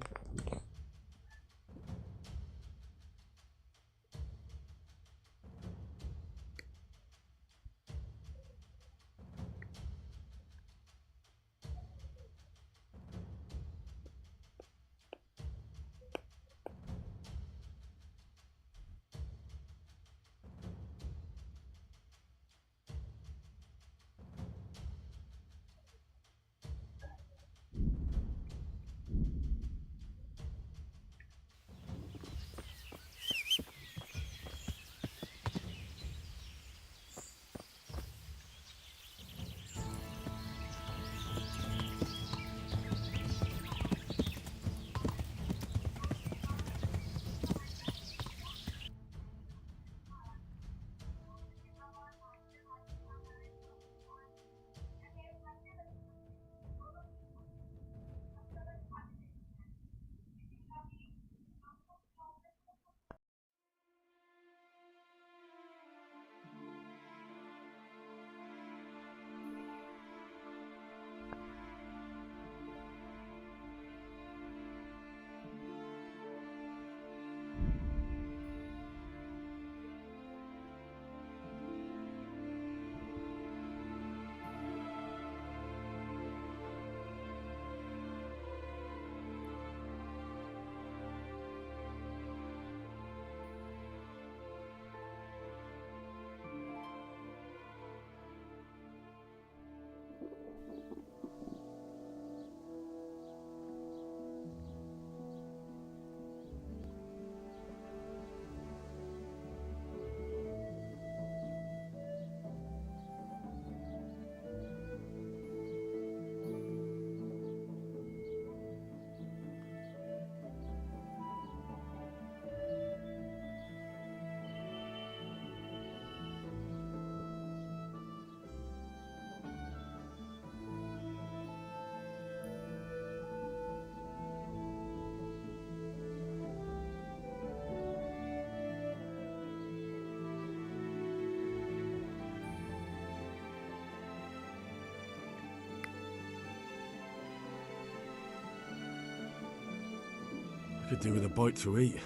S5: Could do with a bite to eat.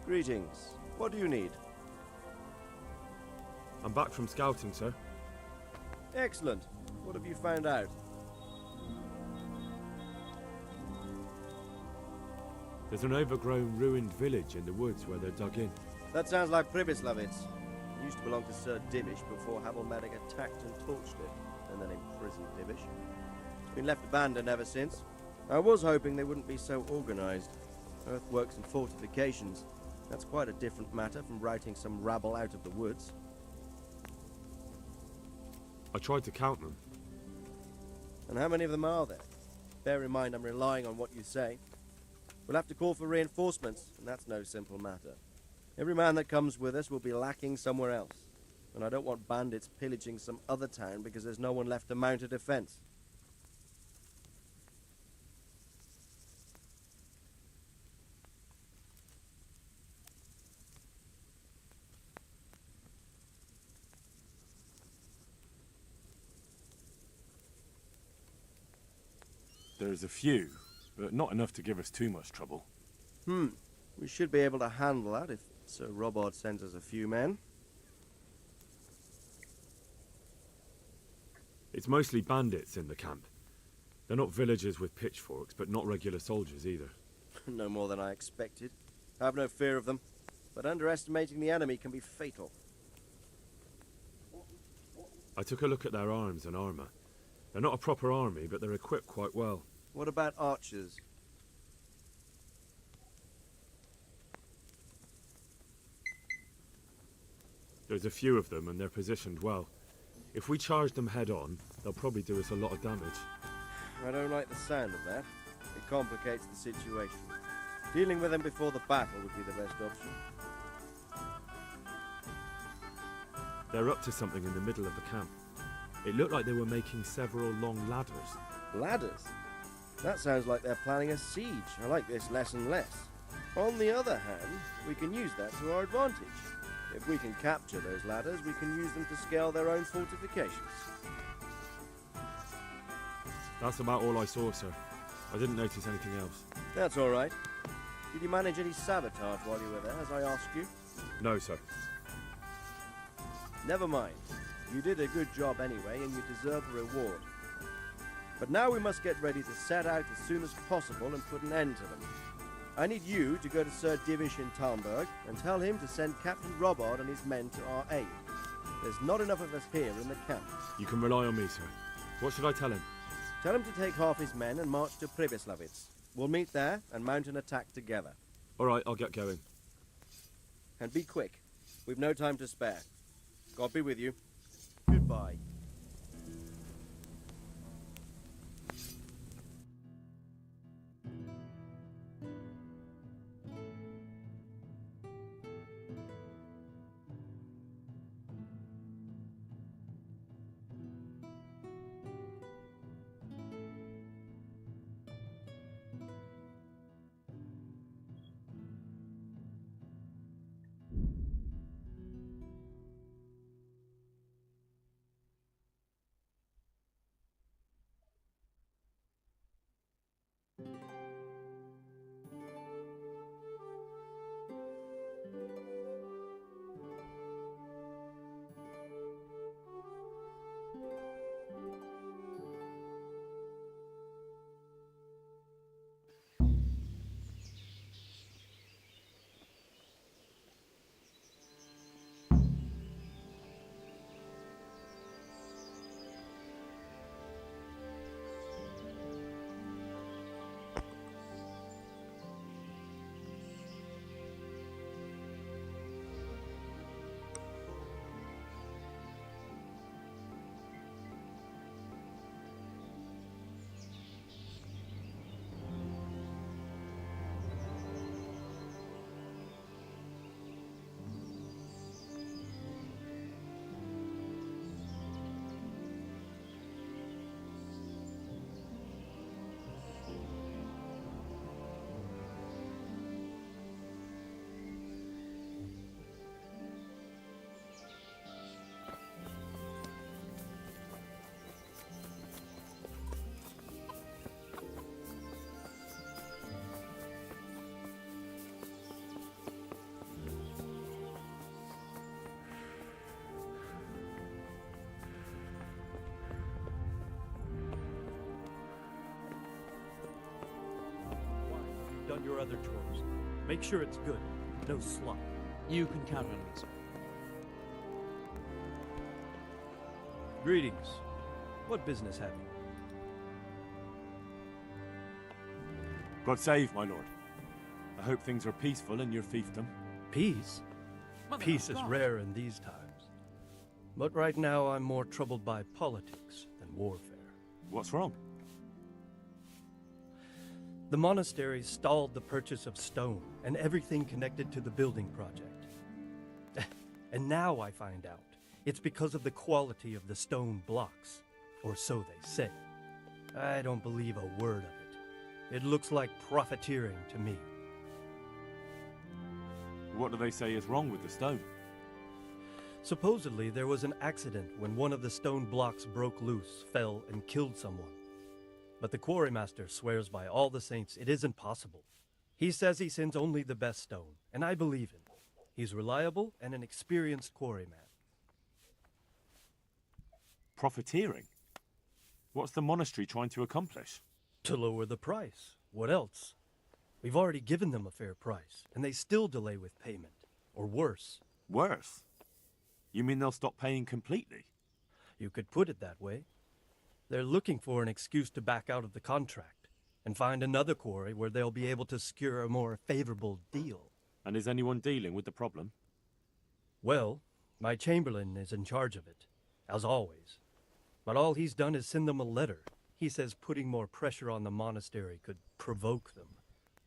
S16: Greetings. What do you need?
S5: I'm back from scouting, sir.
S16: Excellent. What have you found out?
S5: There's an overgrown, ruined village in the woods where they're dug in.
S16: That sounds like Pribyslavitz. It used to belong to Sir Divish before Havelmedic attacked and torched it, and then imprisoned Divish. It's been left abandoned ever since. I was hoping they wouldn't be so organized. Earthworks and fortifications. That's quite a different matter from routing some rabble out of the woods.
S5: I tried to count them.
S16: And how many of them are there? Bear in mind I'm relying on what you say. We'll have to call for reinforcements, and that's no simple matter. Every man that comes with us will be lacking somewhere else. And I don't want bandits pillaging some other town because there's no one left to mount a defense.
S5: There's a few, but not enough to give us too much trouble.
S16: We should be able to handle that if Sir Robard sends us a few men.
S5: It's mostly bandits in the camp. They're not villagers with pitchforks, but not regular soldiers either.
S16: No more than I expected. I have no fear of them, but underestimating the enemy can be fatal.
S5: I took a look at their arms and armour. They're not a proper army, but they're equipped quite well.
S16: What about archers?
S5: There's a few of them, and they're positioned well. If we charge them head-on, they'll probably do us a lot of damage.
S16: I don't like the sound of that. It complicates the situation. Dealing with them before the battle would be the best option.
S5: They're up to something in the middle of the camp. It looked like they were making several long ladders.
S16: Ladders? That sounds like they're planning a siege. I like this less and less. On the other hand, we can use that to our advantage. If we can capture those ladders, we can use them to scale their own fortifications.
S5: That's about all I saw, sir. I didn't notice anything else.
S16: That's all right. Did you manage any sabotage while you were there, as I asked you?
S5: No, sir.
S16: Never mind. You did a good job anyway, and you deserve a reward. But now we must get ready to set out as soon as possible and put an end to them. I need you to go to Sir Divish in Talmberg and tell him to send Captain Robard and his men to our aid. There's not enough of us here in the camp.
S5: You can rely on me, sir. What should I tell him?
S16: Tell him to take half his men and march to Pribyslavitz. We'll meet there and mount an attack together.
S5: All right, I'll get going.
S16: And be quick. We've no time to spare. God be with you. Goodbye.
S18: on your other chores. Make sure it's good. No slop.
S19: You can count on me, sir.
S18: Greetings. What business have you?
S5: God save, my lord. I hope things are peaceful in your fiefdom.
S18: Peace? Peace is rare in these times. But right now I'm more troubled by politics than warfare.
S5: What's wrong?
S18: The monastery stalled the purchase of stone and everything connected to the building project. And now I find out it's because of the quality of the stone blocks, or so they say. I don't believe a word of it. It looks like profiteering to me.
S5: What do they say is wrong with the stone?
S18: Supposedly, there was an accident when one of the stone blocks broke loose, fell, and killed someone. But the quarrymaster swears by all the saints it isn't possible. He says he sends only the best stone, and I believe him. He's reliable and an experienced quarryman.
S5: Profiteering? What's the monastery trying to accomplish?
S18: To lower the price. What else? We've already given them a fair price, and they still delay with payment. Or worse.
S5: Worse? You mean they'll stop paying completely?
S18: You could put it that way. They're looking for an excuse to back out of the contract, and find another quarry where they'll be able to secure a more favorable deal.
S5: And is anyone dealing with the problem?
S18: Well, my chamberlain is in charge of it, as always. But all he's done is send them a letter. He says putting more pressure on the monastery could provoke them.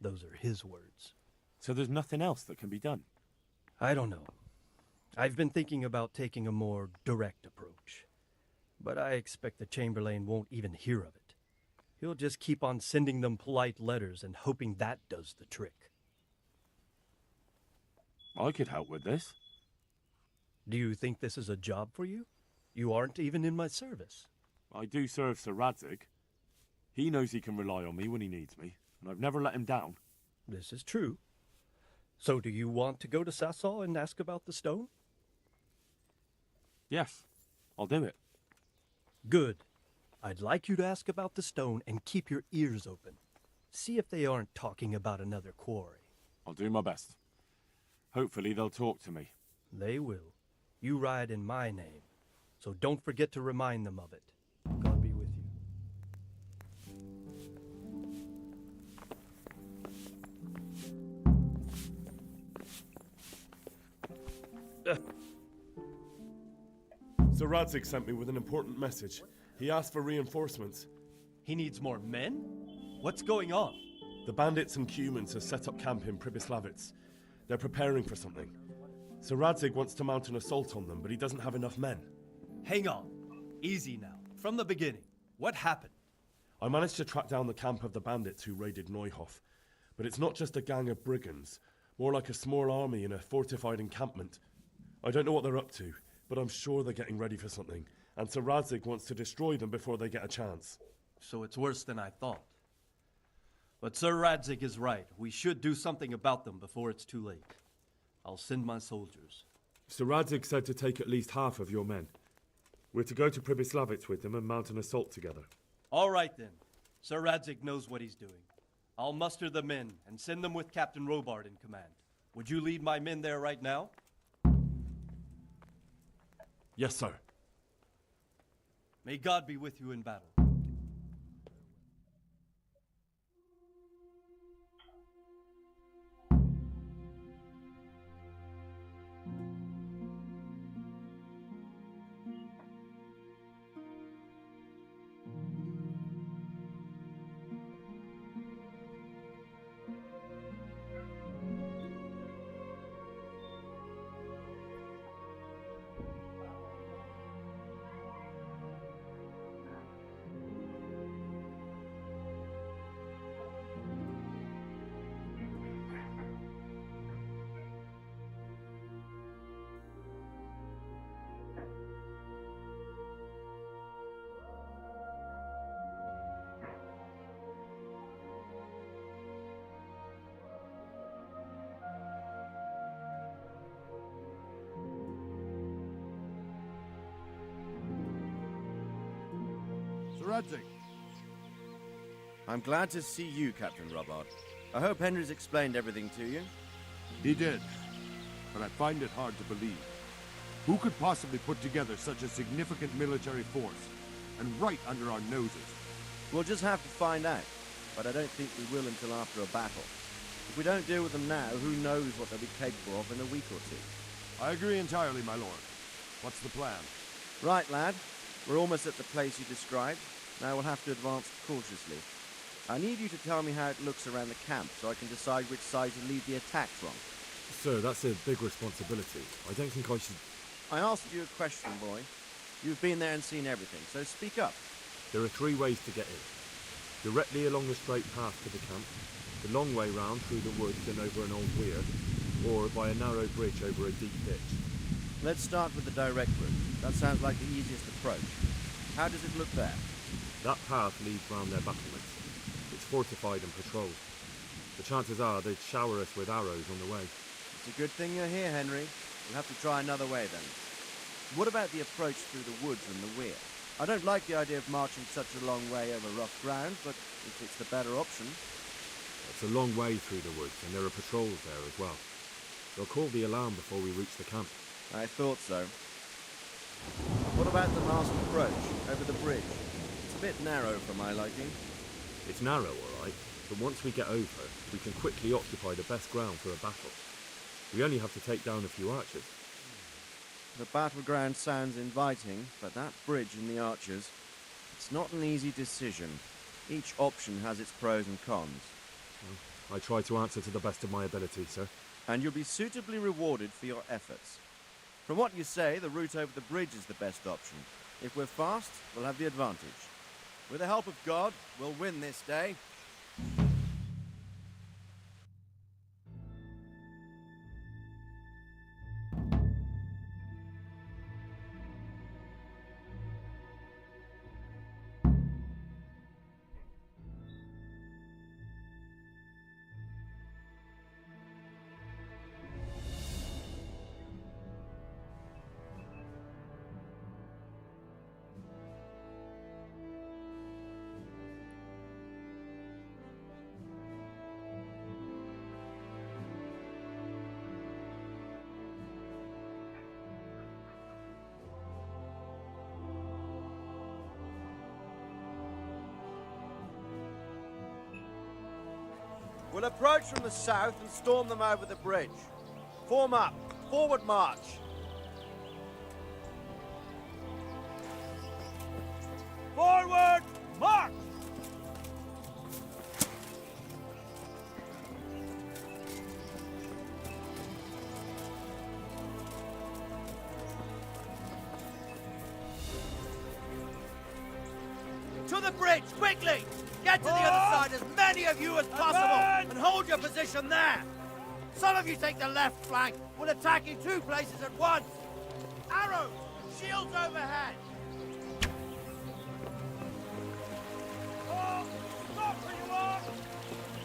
S18: Those are his words.
S5: So there's nothing else that can be done?
S18: I don't know. I've been thinking about taking a more direct approach. But I expect the chamberlain won't even hear of it. He'll just keep on sending them polite letters and hoping that does the trick.
S5: I could help with this.
S18: Do you think this is a job for you? You aren't even in my service.
S5: I do serve Sir Radzig. He knows he can rely on me when he needs me, and I've never let him down.
S18: This is true. So do you want to go to Sasau and ask about the stone?
S5: Yes, I'll do it.
S18: Good. I'd like you to ask about the stone and keep your ears open. See if they aren't talking about another quarry.
S5: I'll do my best. Hopefully they'll talk to me.
S18: They will. You ride in my name, so don't forget to remind them of it. God be with you.
S5: Sir Radzig sent me with an important message. He asked for reinforcements.
S18: He needs more men? What's going on?
S5: The bandits and humans have set up camp in Pribyslavitz. They're preparing for something. Sir Radzig wants to mount an assault on them, but he doesn't have enough men.
S18: Hang on. Easy now. From the beginning. What happened?
S5: I managed to track down the camp of the bandits who raided Neuhof. But it's not just a gang of brigands. More like a small army in a fortified encampment. I don't know what they're up to, but I'm sure they're getting ready for something. And Sir Radzig wants to destroy them before they get a chance.
S18: So it's worse than I thought. But Sir Radzig is right. We should do something about them before it's too late. I'll send my soldiers.
S5: Sir Radzig said to take at least half of your men. We're to go to Pribyslavitz with them and mount an assault together.
S18: All right then. Sir Radzig knows what he's doing. I'll muster the men and send them with Captain Robard in command. Would you lead my men there right now?
S5: Yes, sir.
S18: May God be with you in battle.
S16: Sir Radzig. I'm glad to see you, Captain Robard. I hope Henry's explained everything to you.
S19: He did, but I find it hard to believe. Who could possibly put together such a significant military force, and right under our noses?
S16: We'll just have to find out, but I don't think we will until after a battle. If we don't deal with them now, who knows what they'll be capable of in a week or two.
S19: I agree entirely, my lord. What's the plan?
S16: Right, lad. We're almost at the place you described. Now we'll have to advance cautiously. I need you to tell me how it looks around the camp so I can decide which side to lead the attack from.
S5: Sir, that's a big responsibility. I don't think I should...
S16: I asked you a question, boy. You've been there and seen everything, so speak up.
S5: There are 3 ways to get in. Directly along the straight path to the camp, the long way round through the woods and over an old weir, or by a narrow bridge over a deep ditch.
S16: Let's start with the direct route. That sounds like the easiest approach. How does it look there?
S5: That path leads round their battlements. It's fortified and patrolled. The chances are they'd shower us with arrows on the way.
S16: It's a good thing you're here, Henry. We'll have to try another way then. What about the approach through the woods and the weir? I don't like the idea of marching such a long way over rough ground, but if it's the better option...
S5: It's a long way through the woods, and there are patrols there as well. They'll call the alarm before we reach the camp.
S16: I thought so. What about the last approach, over the bridge? It's a bit narrow for my liking.
S5: It's narrow, all right, but once we get over, we can quickly occupy the best ground for a battle. We only have to take down a few archers.
S16: The battleground sounds inviting, but that bridge and the archers, it's not an easy decision. Each option has its pros and cons.
S5: Well, I try to answer to the best of my ability, sir.
S16: And you'll be suitably rewarded for your efforts. From what you say, the route over the bridge is the best option. If we're fast, we'll have the advantage. With the help of God, we'll win this day. We'll approach from the south and storm them over the bridge. Form up. Forward march.
S14: Forward march!
S9: To the bridge, quickly! Get to the other side, as many of you as possible, and hold your position there! Some of you take the left flank. We'll attack in 2 places at once. Arrows! Shields overhead!
S14: Oh, stop where you are!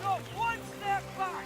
S14: Not 1 step back!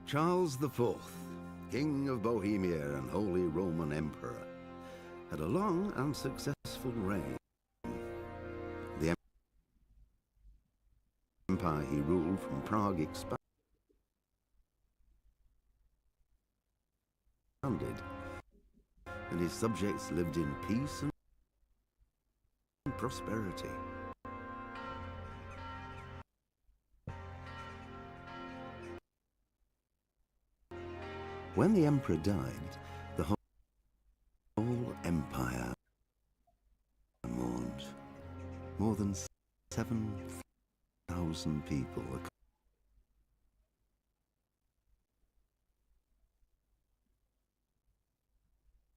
S7: Charles IV, King of Bohemia and Holy Roman Emperor, had a long and successful reign. The empire he ruled from Prague expanded, and his subjects lived in peace and prosperity. When the emperor died, the whole empire mourned. More than 7,000 people